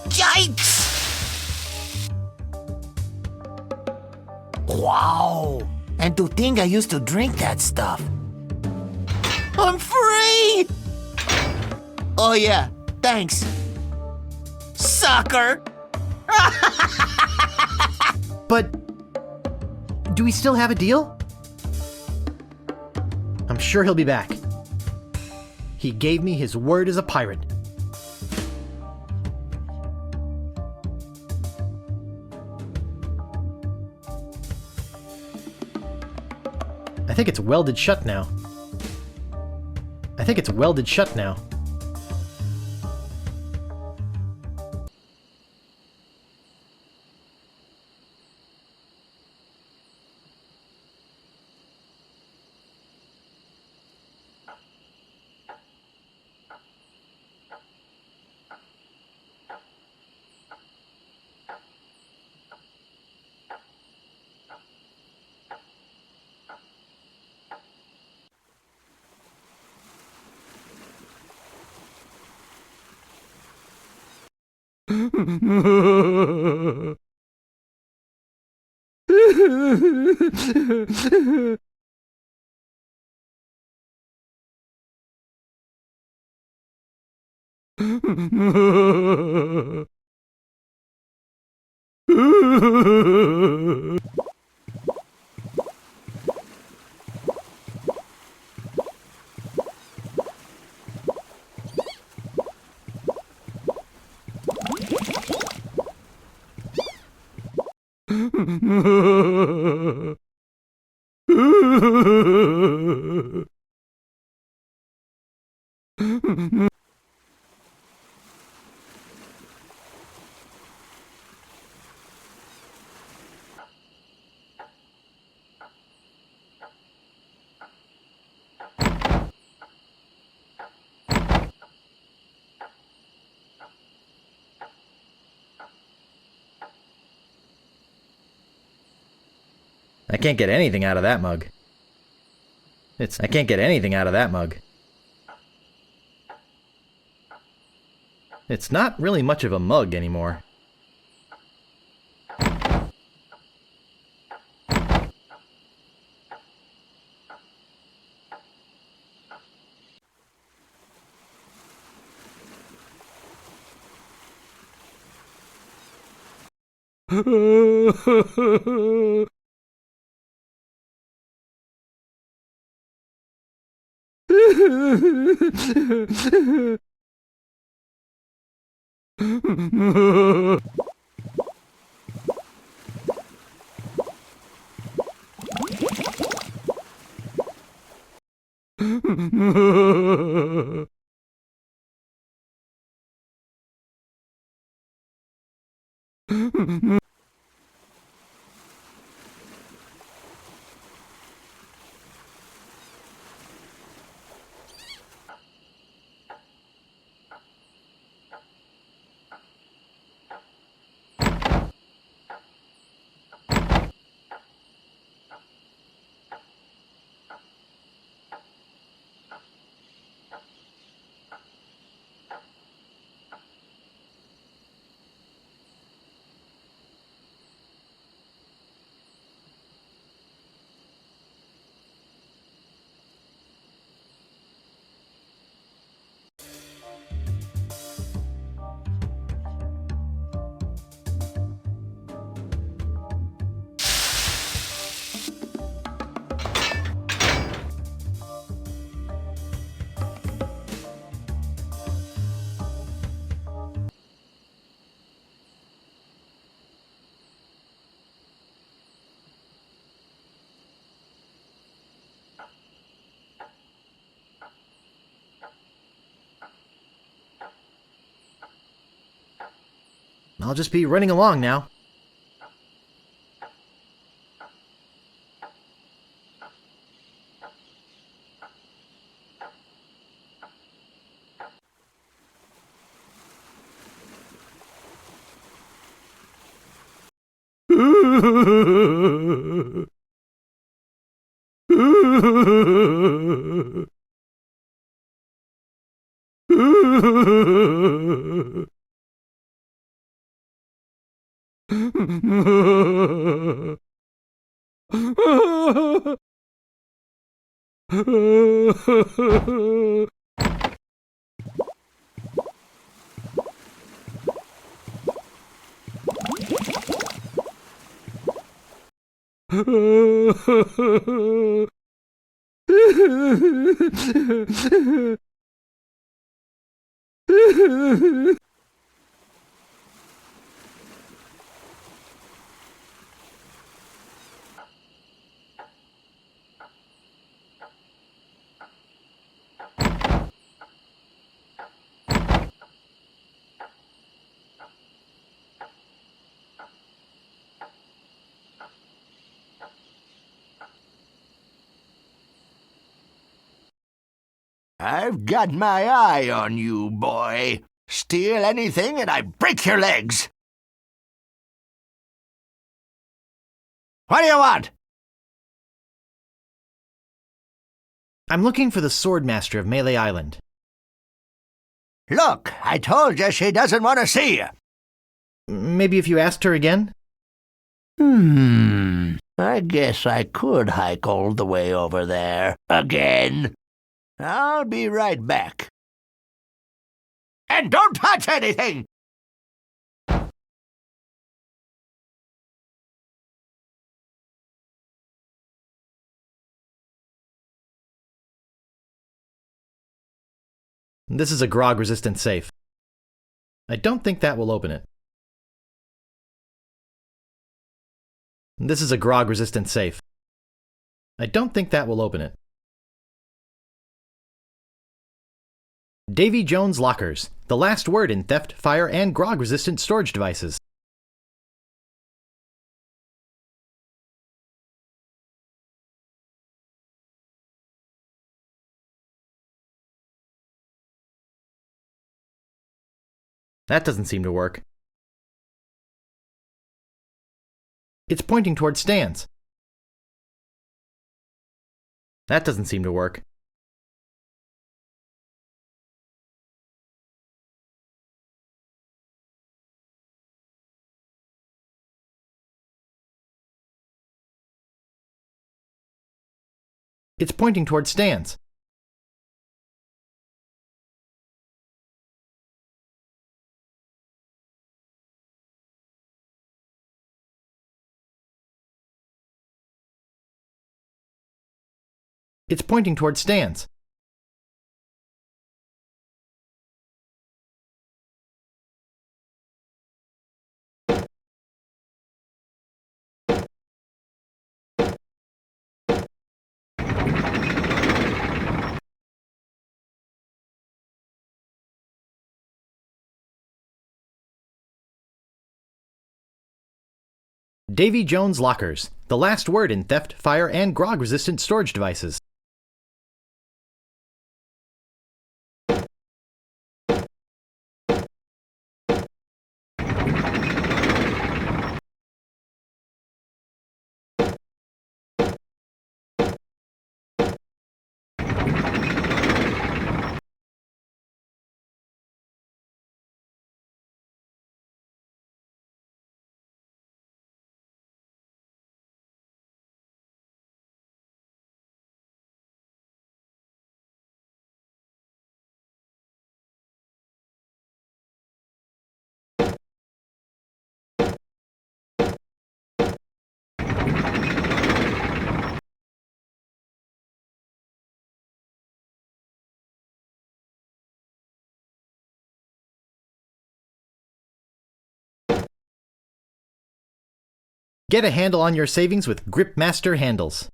Yikes! Wow! And to think I used to drink that stuff. I'm free! Oh yeah, thanks. Sucker! But do we still have a deal? I'm sure he'll be back. He gave me his word as a pirate. I think it's welded shut now. I can't get anything out of that mug. I can't get anything out of that mug. It's not really much of a mug anymore. I'll just be running along now. I've got my eye on you, boy. Steal anything and I break your legs. What do you want? I'm looking for the Swordmaster of Melee Island. Look, I told you she doesn't want to see you. Maybe if you asked her again? I guess I could hike all the way over there. Again. I'll be right back. And don't touch anything! This is a grog-resistant safe. I don't think that will open it. This is a grog-resistant safe. I don't think that will open it. Davy Jones Lockers, the last word in theft, fire, and grog-resistant storage devices. That doesn't seem to work. It's pointing toward stands. That doesn't seem to work. It's pointing toward stands. It's pointing toward stands. Davy Jones Lockers, the last word in theft, fire, and grog-resistant storage devices. Get a handle on your savings with Gripmaster handles.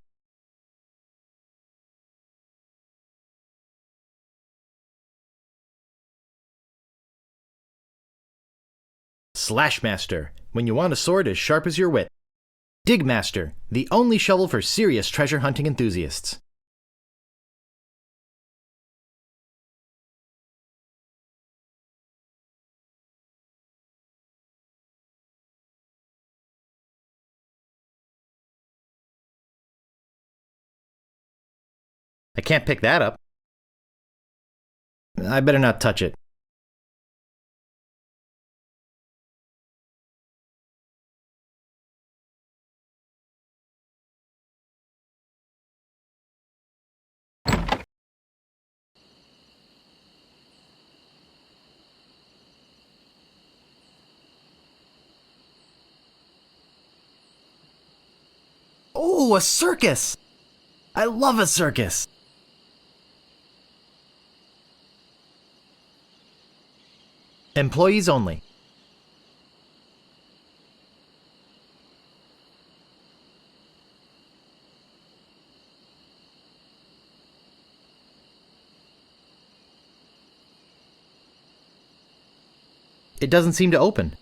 Slashmaster, when you want a sword as sharp as your wit. Digmaster, the only shovel for serious treasure hunting enthusiasts. I can't pick that up. I better not touch it. Oh, a circus! I love a circus! Employees only. It doesn't seem to open.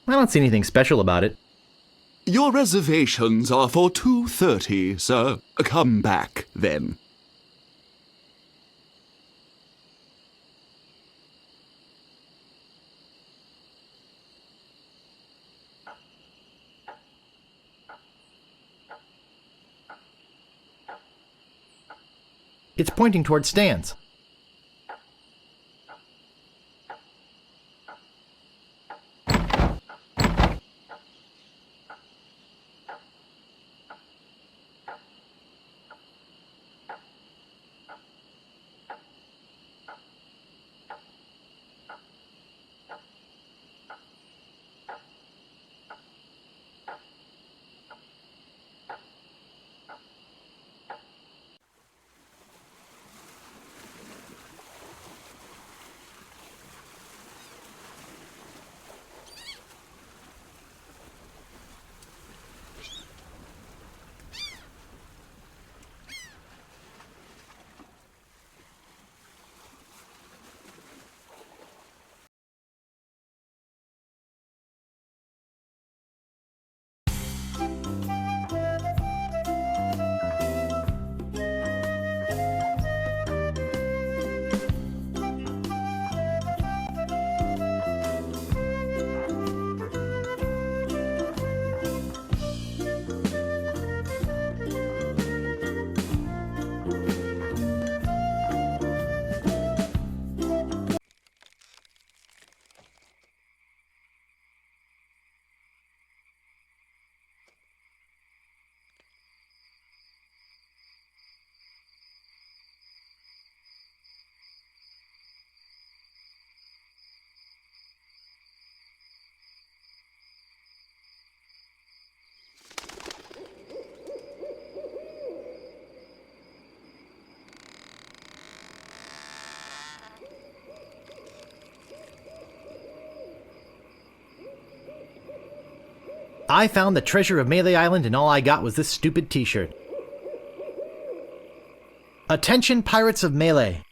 I don't see anything special about it. Your reservations are for 2:30, sir. Come back, then. It's pointing toward stands. I found the treasure of Melee Island and all I got was this stupid t-shirt. Attention, pirates of Melee.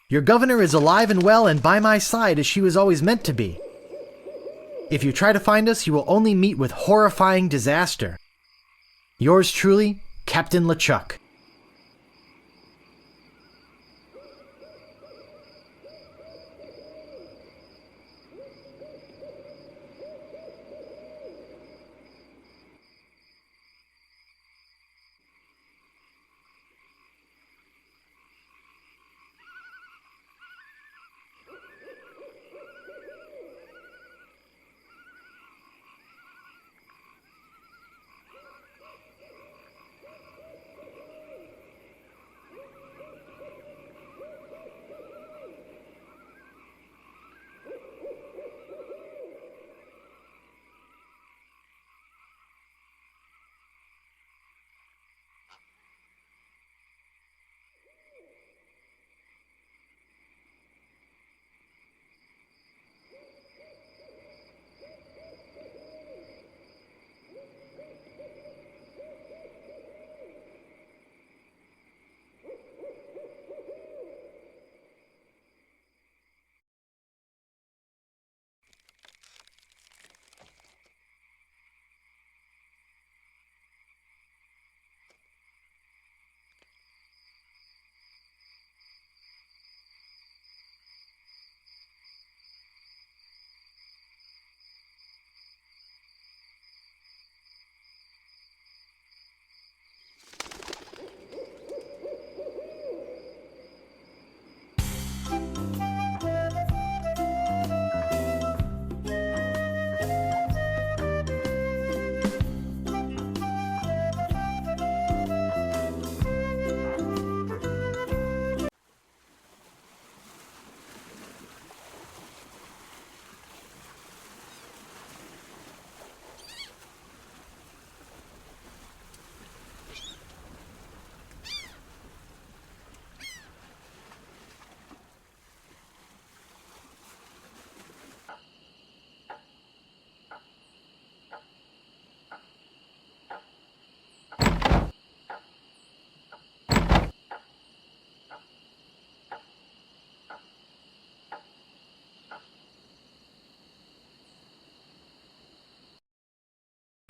Your governor is alive and well and by my side as she was always meant to be. If you try to find us, you will only meet with horrifying disaster. Yours truly, Captain LeChuck.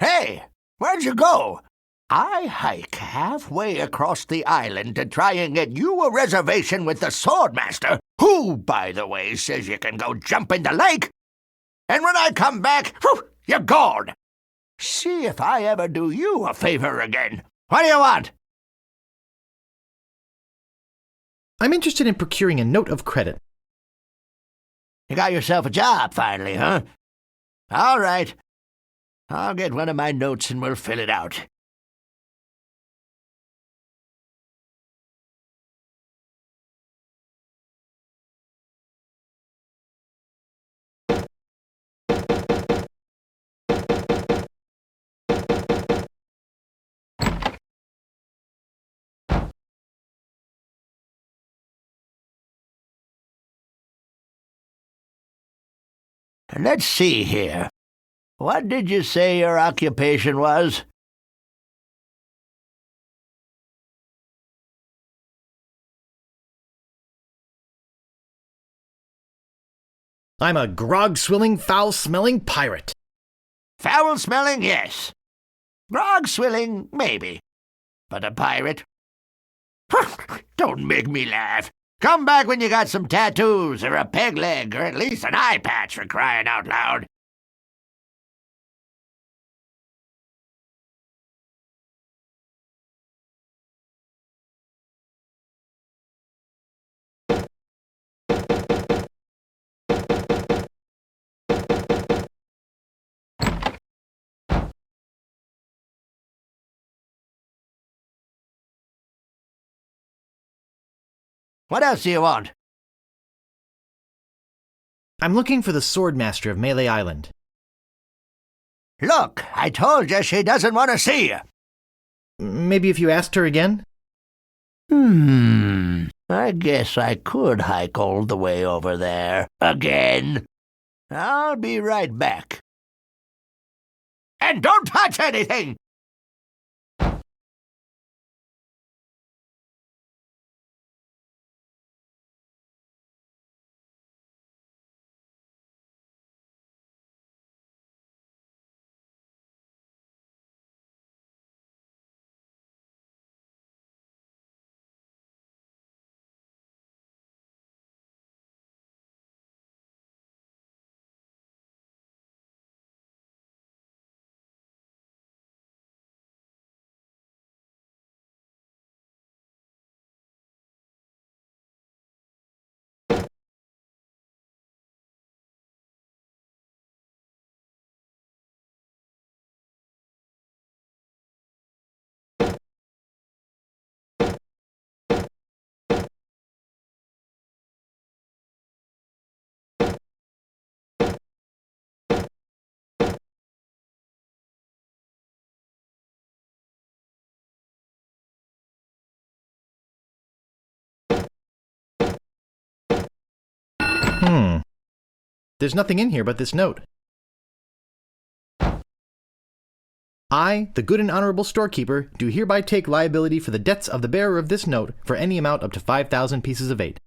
Hey, where'd you go? I hike halfway across the island to try and get you a reservation with the Swordmaster, who, by the way, says you can go jump in the lake. And when I come back, whew, you're gone. See if I ever do you a favor again. What do you want? I'm interested in procuring a note of credit. You got yourself a job finally, huh? All right. I'll get one of my notes and we'll fill it out. Let's see here. What did you say your occupation was? I'm a grog-swilling, foul-smelling pirate. Foul-smelling, yes. Grog-swilling, maybe. But a pirate? Don't make me laugh. Come back when you got some tattoos, or a peg leg, or at least an eye patch for crying out loud. What else do you want? I'm looking for the Swordmaster of Melee Island. Look, I told you she doesn't want to see you. Maybe if you asked her again? I guess I could hike all the way over there. Again. I'll be right back. And don't touch anything! There's nothing in here but this note. I, the good and honorable storekeeper, do hereby take liability for the debts of the bearer of this note for any amount up to 5,000 pieces of 8.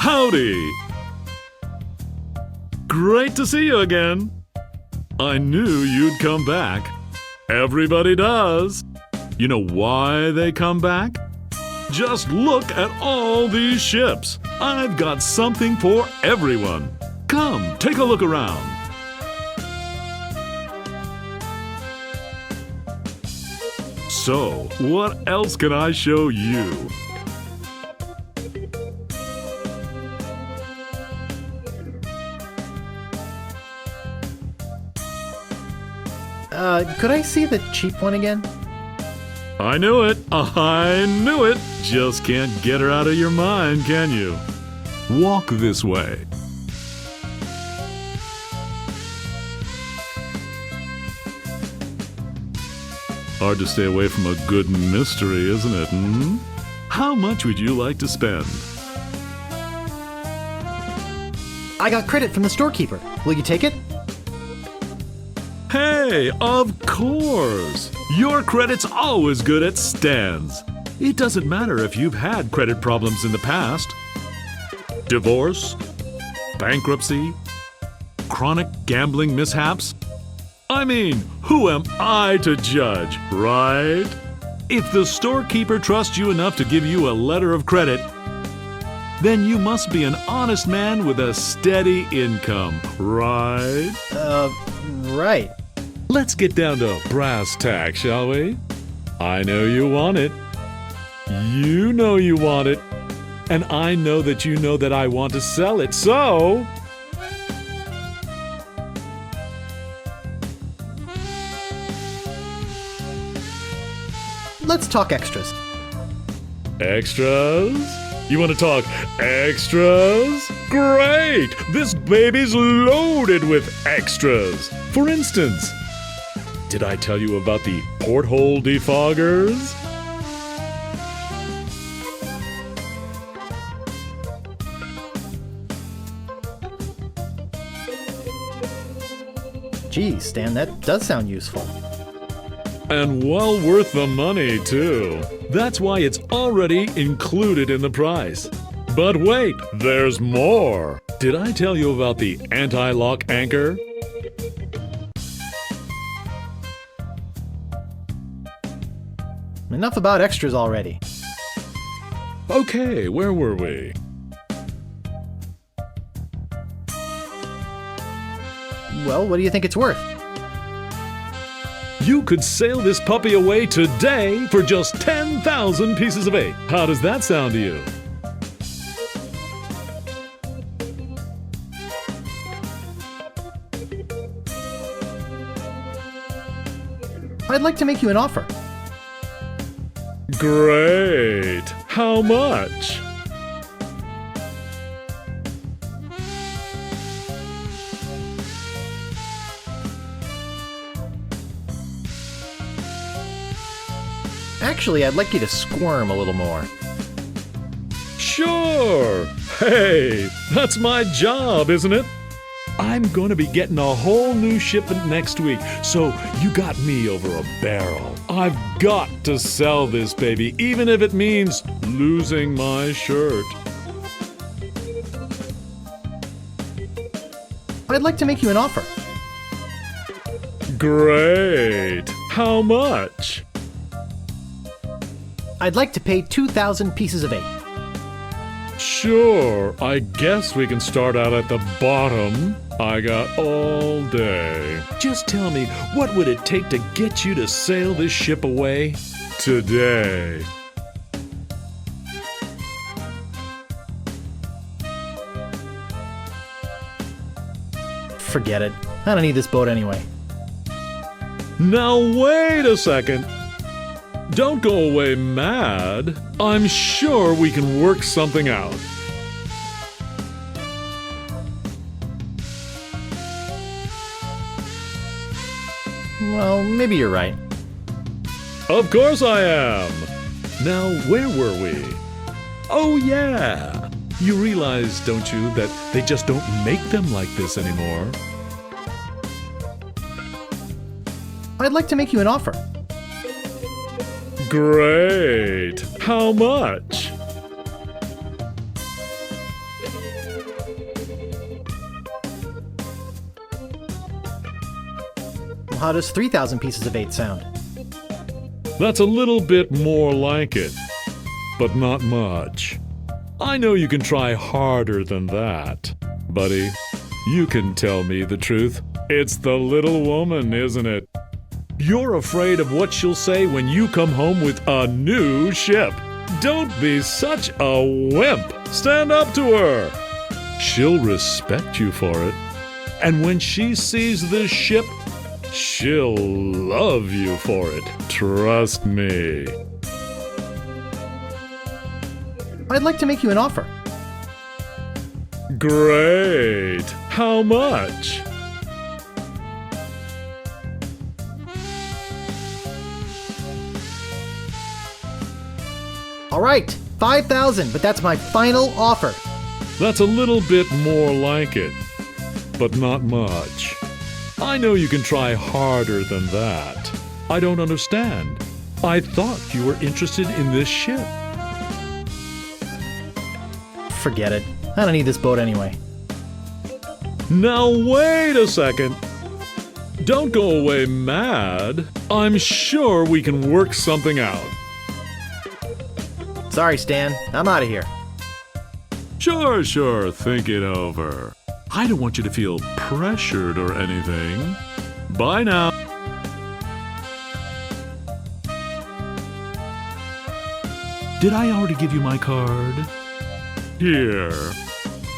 Howdy! Great to see you again. I knew you'd come back. Everybody does. You know why they come back? Just look at all these ships. I've got something for everyone. Come, take a look around. So, what else can I show you? Could I see the cheap one again? I knew it. I knew it. Just can't get her out of your mind, can you? Walk this way. Hard to stay away from a good mystery, isn't it? How much would you like to spend? I got credit from the storekeeper. Will you take it? Hey, of course! Your credit's always good at stands. It doesn't matter if you've had credit problems in the past. Divorce, bankruptcy, chronic gambling mishaps. I mean, who am I to judge, right? If the storekeeper trusts you enough to give you a letter of credit, then you must be an honest man with a steady income, right? Right. Let's get down to brass tacks, shall we? I know you want it. You know you want it. And I know that you know that I want to sell it, so... Let's talk extras. Extras? You want to talk extras? Great! This baby's loaded with extras. For instance, did I tell you about the porthole defoggers? Geez, Stan, that does sound useful. And well worth the money, too. That's why it's already included in the price. But wait, there's more. Did I tell you about the anti-lock anchor? Enough about extras already. Okay, where were we? Well, what do you think it's worth? You could sail this puppy away today for just 10,000 pieces of 8. How does that sound to you? I'd like to make you an offer. Great! How much? Actually, I'd like you to squirm a little more. Sure! Hey, that's my job, isn't it? I'm going to be getting a whole new shipment next week, so you got me over a barrel. I've got to sell this baby, even if it means losing my shirt. I'd like to make you an offer. Great! How much? I'd like to pay 2,000 pieces of 8. Sure, I guess we can start out at the bottom. I got all day. Just tell me, what would it take to get you to sail this ship away today? Forget it. I don't need this boat anyway. Now wait a second. Don't go away mad. I'm sure we can work something out. Well, maybe you're right. Of course I am. Now, where were we? Oh yeah. You realize, don't you, that they just don't make them like this anymore? I'd like to make you an offer. Great! How much? Well, how does 3,000 pieces of 8 sound? That's a little bit more like it, but not much. I know you can try harder than that, buddy. You can tell me the truth. It's the little woman, isn't it? You're afraid of what she'll say when you come home with a new ship. Don't be such a wimp. Stand up to her. She'll respect you for it. And when she sees this ship, she'll love you for it. Trust me. I'd like to make you an offer. Great. How much? All right, 5,000, but that's my final offer. That's a little bit more like it, but not much. I know you can try harder than that. I don't understand. I thought you were interested in this ship. Forget it. I don't need this boat anyway. Now wait a second. Don't go away mad. I'm sure we can work something out. Sorry, Stan. I'm out of here. Sure, think it over. I don't want you to feel pressured or anything. Bye now. Did I already give you my card? Here.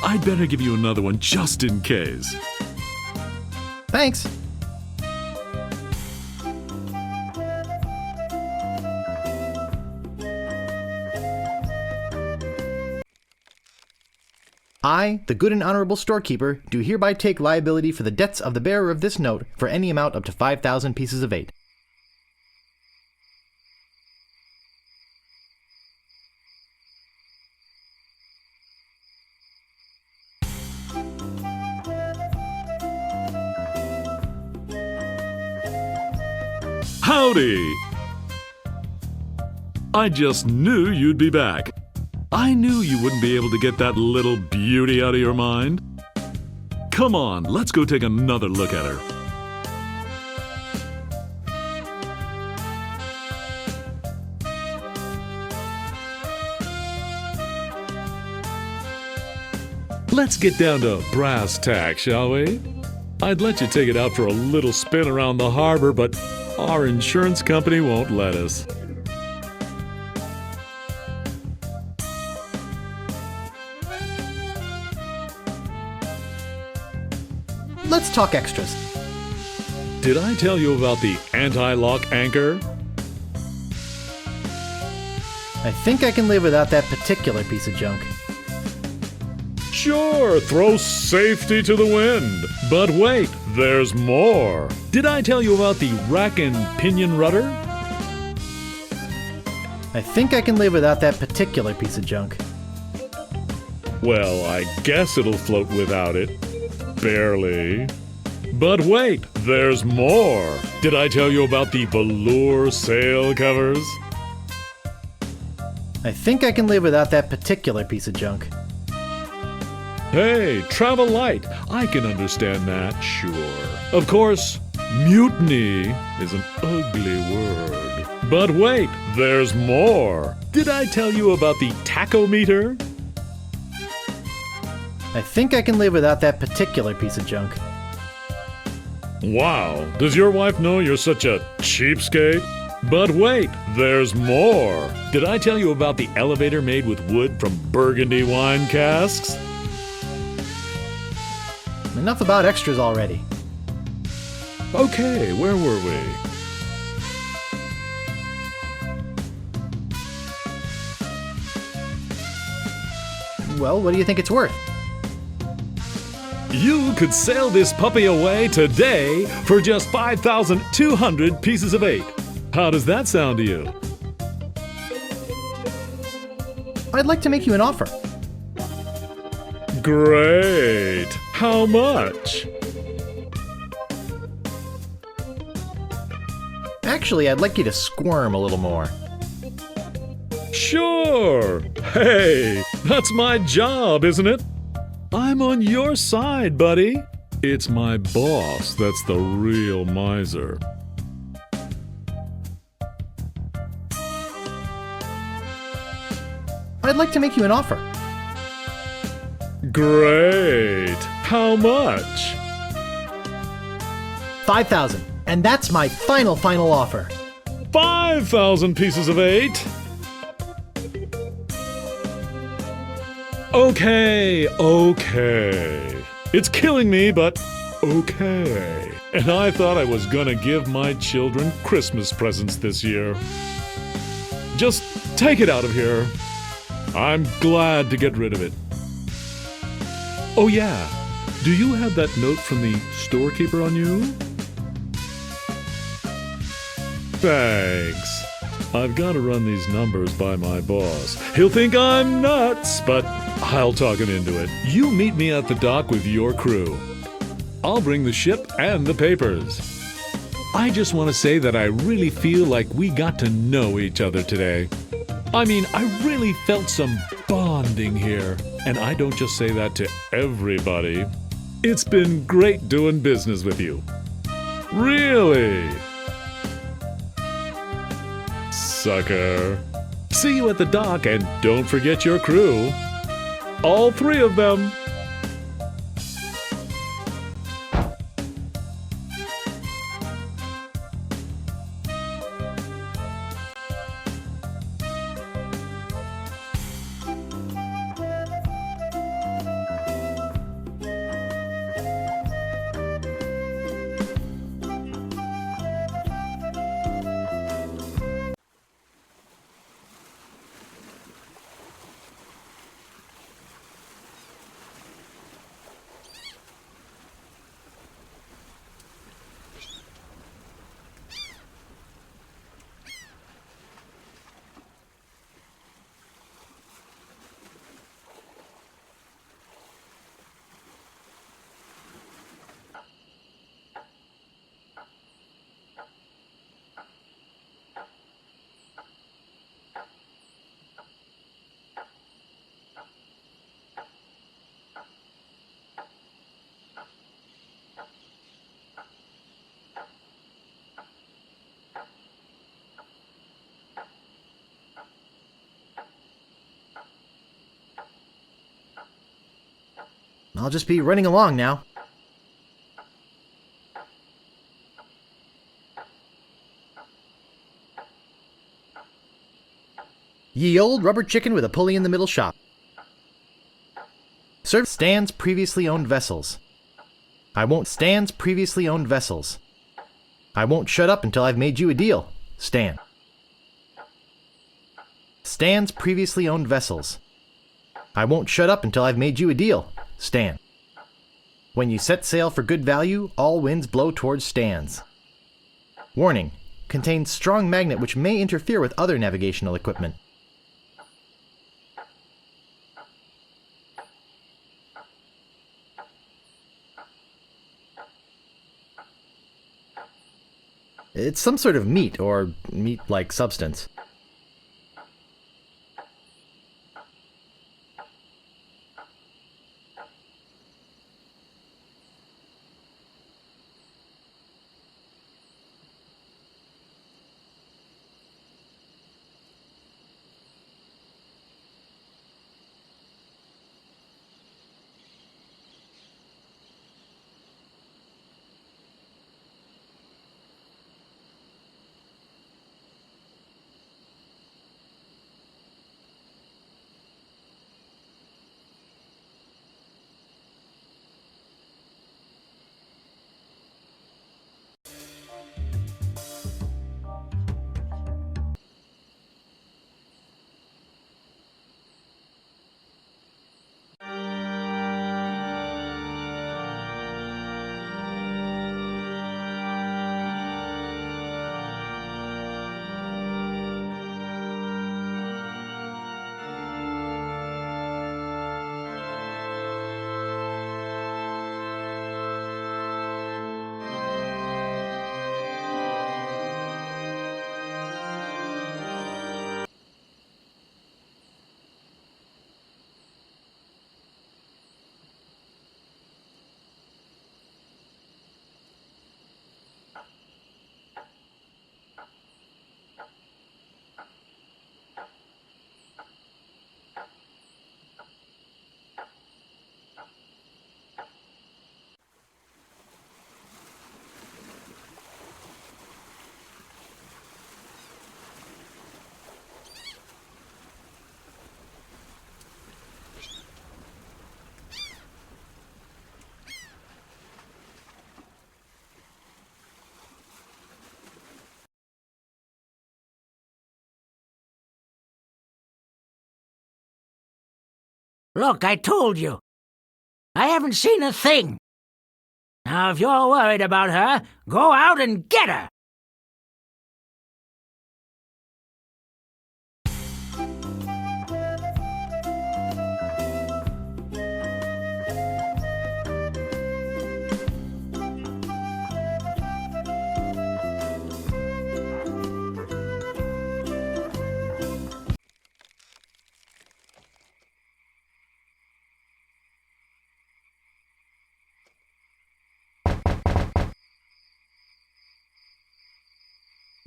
I'd better give you another one just in case. Thanks. I, the good and honorable storekeeper, do hereby take liability for the debts of the bearer of this note for any amount up to 5,000 pieces of 8. Howdy! I just knew you'd be back. I knew you wouldn't be able to get that little beauty out of your mind. Come on, let's go take another look at her. Let's get down to brass tacks, shall we? I'd let you take it out for a little spin around the harbor, but our insurance company won't let us. Let's talk extras. Did I tell you about the anti-lock anchor? I think I can live without that particular piece of junk. Sure, throw safety to the wind. But wait, there's more. Did I tell you about the rack and pinion rudder? I think I can live without that particular piece of junk. Well, I guess it'll float without it. Barely. But wait, there's more. Did I tell you about the velour sail covers? I think I can live without that particular piece of junk. Hey, travel light. I can understand that, sure. Of course, mutiny is an ugly word. But wait, there's more. Did I tell you about the tachometer? I think I can live without that particular piece of junk. Wow, does your wife know you're such a cheapskate? But wait, there's more. Did I tell you about the elevator made with wood from Burgundy wine casks? Enough about extras already. Okay, where were we? Well, what do you think it's worth? You could sail this puppy away today for just 5,200 pieces of 8. How does that sound to you? I'd like to make you an offer. Great! How much? Actually, I'd like you to squirm a little more. Sure! Hey, that's my job, isn't it? I'm on your side, buddy. It's my boss that's the real miser. I'd like to make you an offer. Great! How much? 5,000. And that's my final offer. 5,000 pieces of 8? Okay. It's killing me, but okay. And I thought I was gonna give my children Christmas presents this year. Just take it out of here. I'm glad to get rid of it. Oh yeah, do you have that note from the storekeeper on you? Thanks. I've got to run these numbers by my boss. He'll think I'm nuts, but I'll talk him into it. You meet me at the dock with your crew. I'll bring the ship and the papers. I just want to say that I really feel like we got to know each other today. I mean, I really felt some bonding here. And I don't just say that to everybody. It's been great doing business with you. Really? Sucker. See you at the dock, and don't forget your crew. All 3 of them. I'll just be running along now. Ye old rubber chicken with a pulley in the middle shop. Serve Stan's previously owned vessels. I won't Stan's previously owned vessels. I won't shut up until I've made you a deal, Stan. Stan's previously owned vessels. I won't shut up until I've made you a deal, Stan. When you set sail for good value, all winds blow towards Stan's. Warning: contains strong magnet which may interfere with other navigational equipment. It's some sort of meat or meat-like substance. Look, I told you. I haven't seen a thing. Now, if you're worried about her, go out and get her.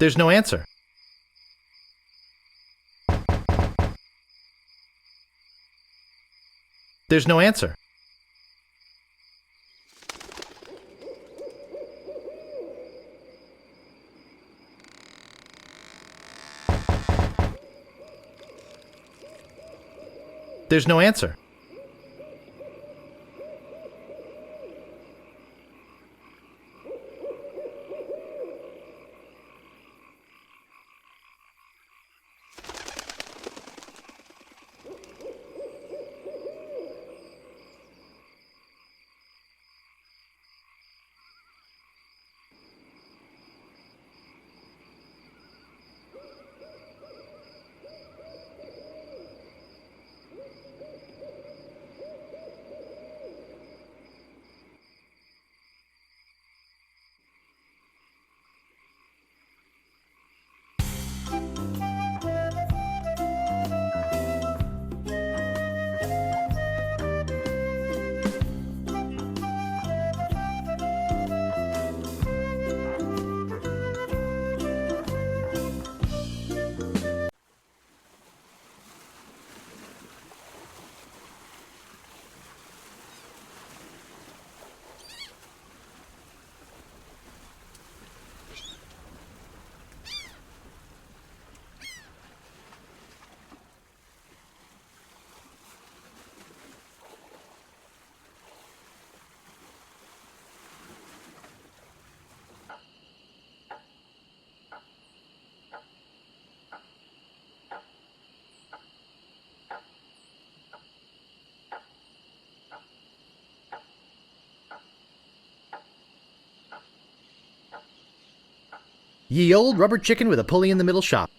There's no answer. There's no answer. There's no answer. Ye old rubber chicken with a pulley in the middle shop.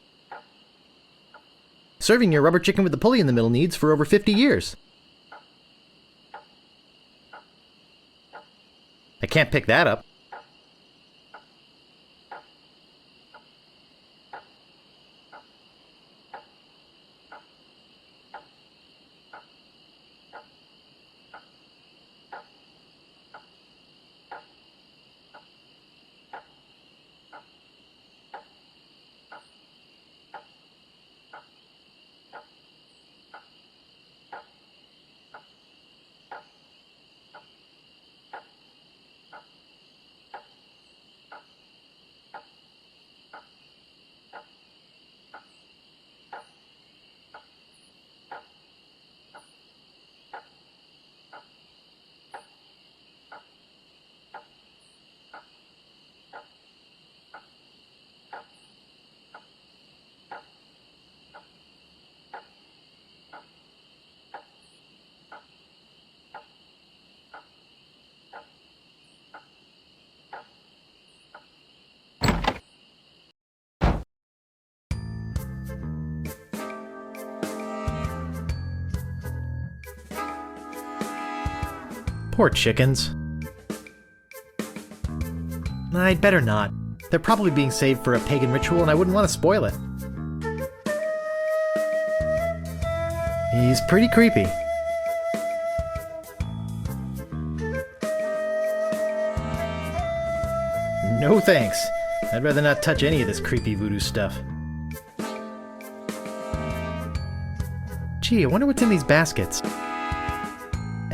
Serving your rubber chicken with the pulley in the middle needs for over 50 years. I can't pick that up. Poor chickens. I'd better not. They're probably being saved for a pagan ritual and I wouldn't want to spoil it. He's pretty creepy. No thanks. I'd rather not touch any of this creepy voodoo stuff. Gee, I wonder what's in these baskets.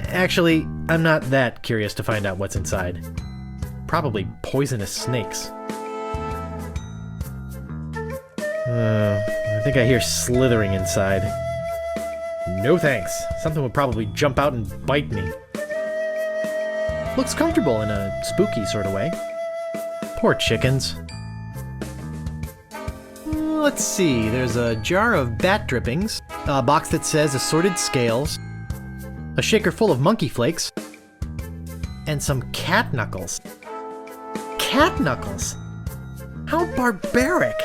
Actually, I'm not that curious to find out what's inside. Probably poisonous snakes. I think I hear slithering inside. No thanks. Something would probably jump out and bite me. Looks comfortable in a spooky sort of way. Poor chickens. Let's see, there's a jar of bat drippings, a box that says assorted scales, a shaker full of monkey flakes, and some cat knuckles. Cat knuckles? How barbaric!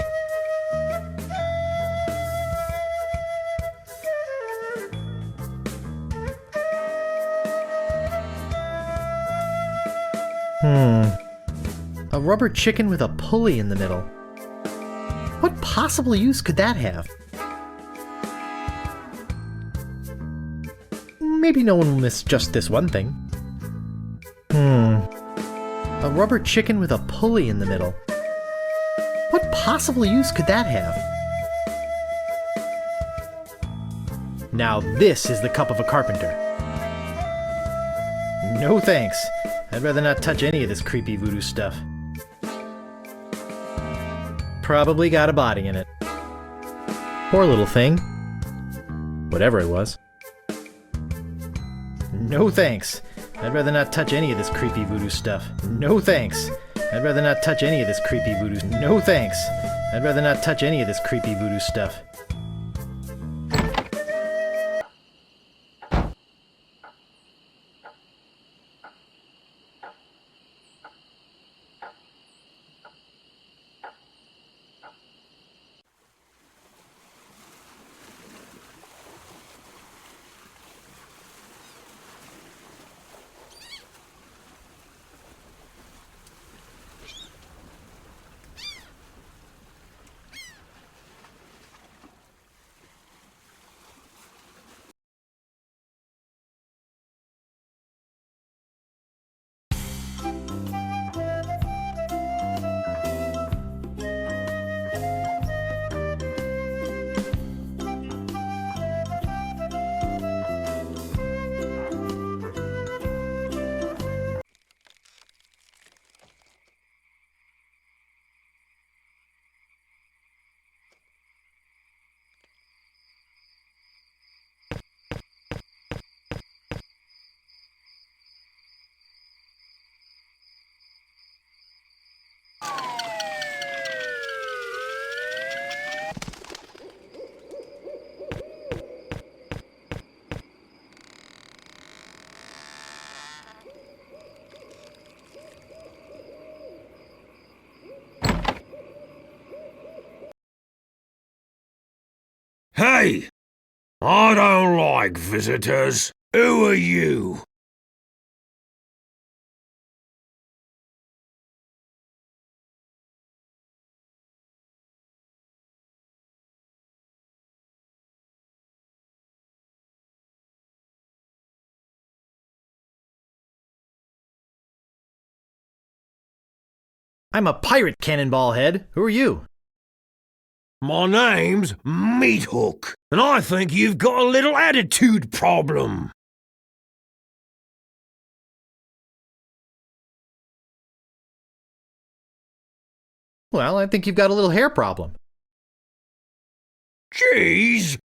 A rubber chicken with a pulley in the middle. What possible use could that have? Maybe no one will miss just this one thing. A rubber chicken with a pulley in the middle. What possible use could that have? Now this is the cup of a carpenter. No thanks. I'd rather not touch any of this creepy voodoo stuff. Probably got a body in it. Poor little thing. Whatever it was. No thanks. I'd rather not touch any of this creepy voodoo stuff. No thanks. I'd rather not touch any of this creepy voodoo. No thanks. I'd rather not touch any of this creepy voodoo stuff. Hey! I don't like visitors. Who are you? I'm a pirate, Cannonball Head. Who are you? My name's Meathook, and I think you've got a little attitude problem. Well, I think you've got a little hair problem. Jeez,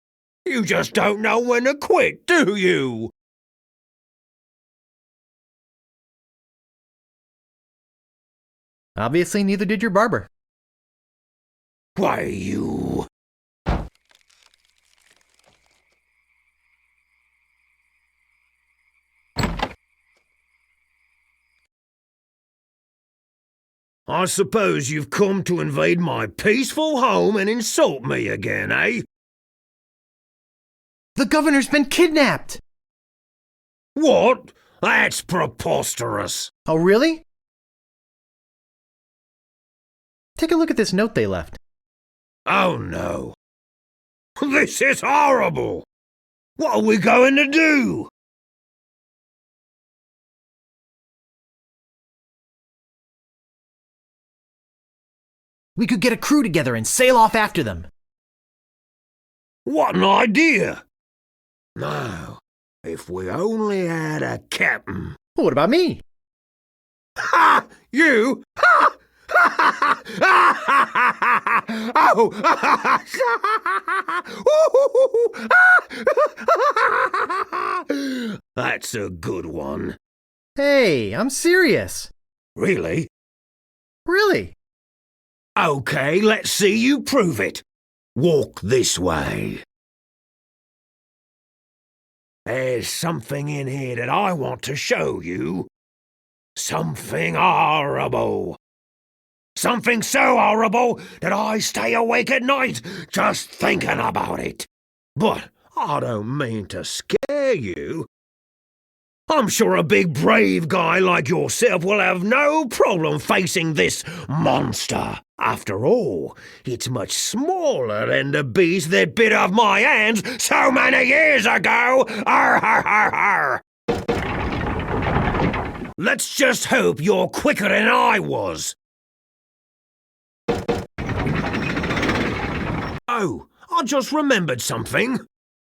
you just don't know when to quit, do you? Obviously, neither did your barber. Why, you... I suppose you've come to invade my peaceful home and insult me again, eh? The governor's been kidnapped! What? That's preposterous. Oh, really? Take a look at this note they left. Oh, no. This is horrible. What are we going to do? We could get a crew together and sail off after them. What an idea! Now, if we only had a captain. What about me? Ha! You? Ha! Oh! That's a good one. Hey, I'm serious. Really? Really? Okay, let's see you prove it. Walk this way. There's something in here that I want to show you. Something horrible. Something so horrible that I stay awake at night just thinking about it. But I don't mean to scare you. I'm sure a big brave guy like yourself will have no problem facing this monster. After all, it's much smaller than the beast that bit off my hands so many years ago. Arr, har, har, har. Let's just hope you're quicker than I was. Oh, I just remembered something.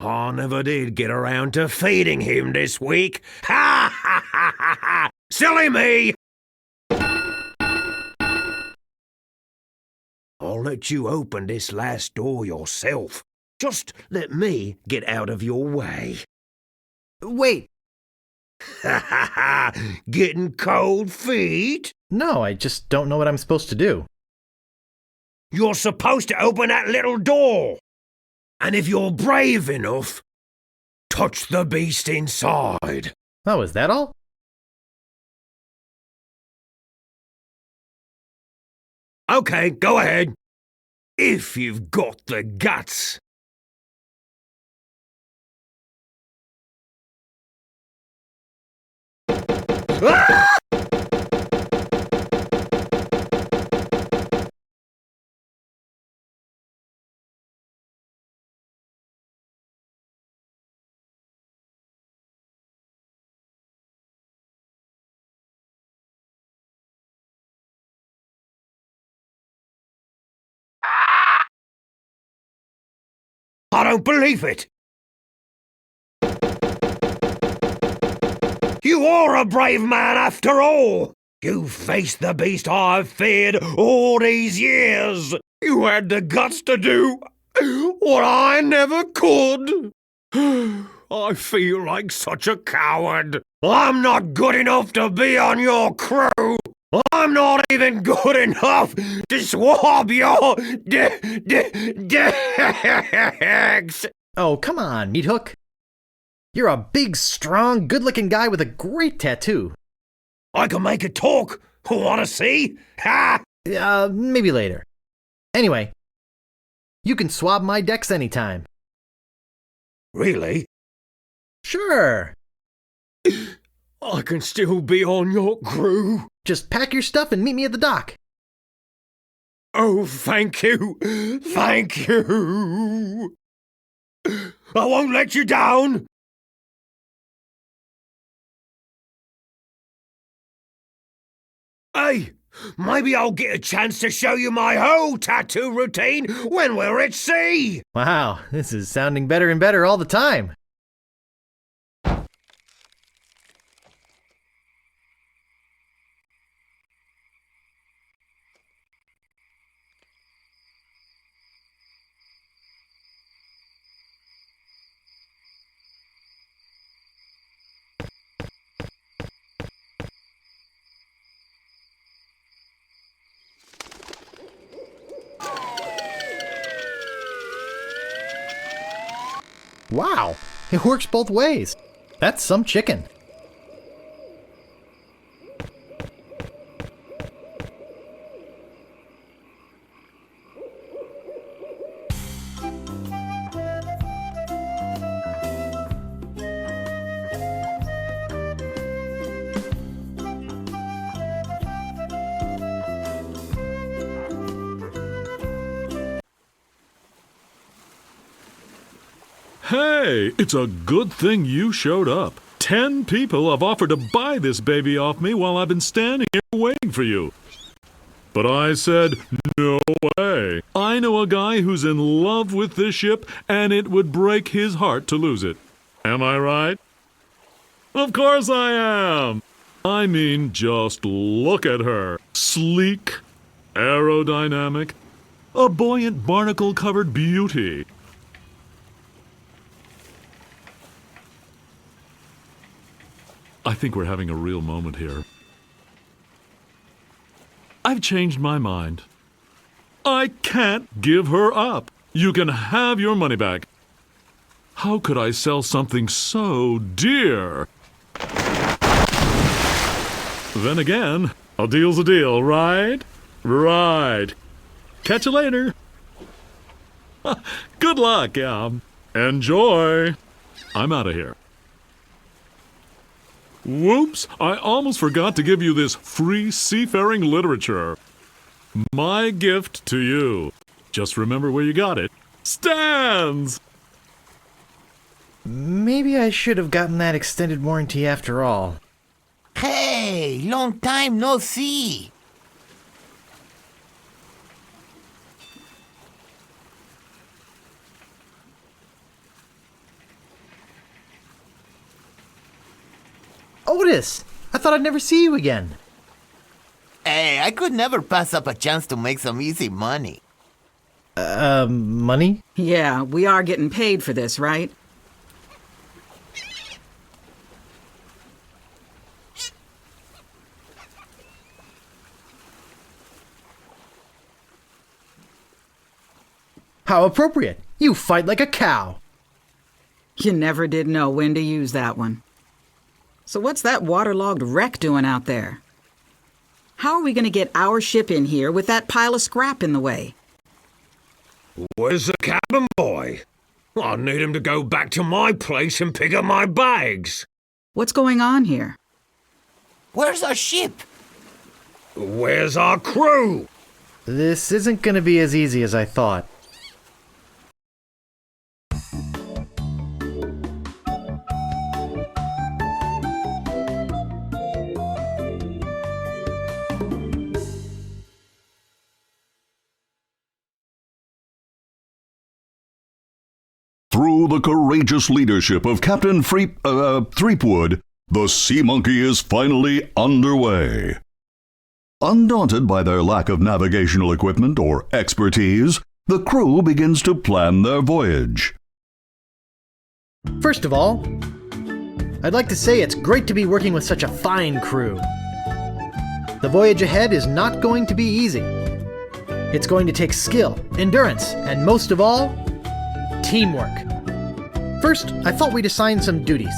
I never did get around to feeding him this week. Ha ha ha ha ha! Silly me! I'll let you open this last door yourself. Just let me get out of your way. Wait. Ha ha ha! Getting cold feet? No, I just don't know what I'm supposed to do. You're supposed to open that little door. And if you're brave enough, touch the beast inside. Oh, is that all? Okay, go ahead. If you've got the guts. Ah! I don't believe it! You are a brave man after all! You faced the beast I've feared all these years! You had the guts to do what I never could! I feel like such a coward! I'm not good enough to be on your crew! I'm not even good enough to swab your decks! Oh, come on, Meathook. You're a big, strong, good-looking guy with a great tattoo. I can make it talk. Want to see? Ha! Maybe later. Anyway, you can swab my decks anytime. Really? Sure. I can still be on your crew. Just pack your stuff and meet me at the dock. Oh, thank you. Thank you. I won't let you down. Hey, maybe I'll get a chance to show you my whole tattoo routine when we're at sea. Wow, this is sounding better and better all the time. Wow, it works both ways. That's some chicken. Hey, it's a good thing you showed up. 10 people have offered to buy this baby off me while I've been standing here waiting for you. But I said, no way. I know a guy who's in love with this ship, and it would break his heart to lose it. Am I right? Of course I am. I mean, just look at her. Sleek, aerodynamic, a buoyant barnacle-covered beauty. I think we're having a real moment here. I've changed my mind. I can't give her up. You can have your money back. How could I sell something so dear? Then again, a deal's a deal, right? Right. Catch you later. Good luck, yeah. Enjoy. I'm out of here. Whoops! I almost forgot to give you this free seafaring literature. My gift to you. Just remember where you got it. Stands! Maybe I should have gotten that extended warranty after all. Hey, long time no see. Otis! I thought I'd never see you again. Hey, I could never pass up a chance to make some easy money. Money? Yeah, we are getting paid for this, right? How appropriate. You fight like a cow. You never did know when to use that one. So what's that waterlogged wreck doing out there? How are we going to get our ship in here with that pile of scrap in the way? Where's the cabin boy? I need him to go back to my place and pick up my bags. What's going on here? Where's our ship? Where's our crew? This isn't gonna be as easy as I thought. Through the courageous leadership of Captain Threepwood, the Sea Monkey is finally underway. Undaunted by their lack of navigational equipment or expertise, the crew begins to plan their voyage. First of all, I'd like to say it's great to be working with such a fine crew. The voyage ahead is not going to be easy. It's going to take skill, endurance, and most of all, teamwork. First, I thought we'd assign some duties.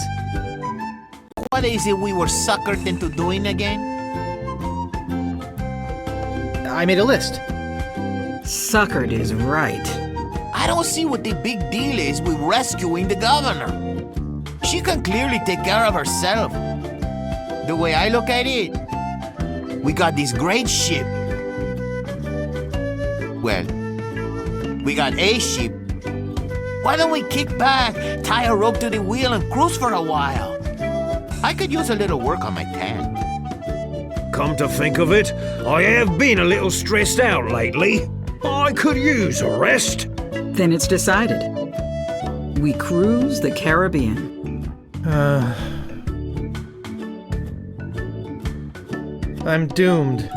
What is it we were suckered into doing again? I made a list. Suckered is right. I don't see what the big deal is with rescuing the governor. She can clearly take care of herself. The way I look at it, we got this great ship. Well, we got a ship. Why don't we kick back, tie a rope to the wheel, and cruise for a while? I could use a little work on my tan. Come to think of it, I have been a little stressed out lately. I could use a rest. Then it's decided. We cruise the Caribbean. I'm doomed.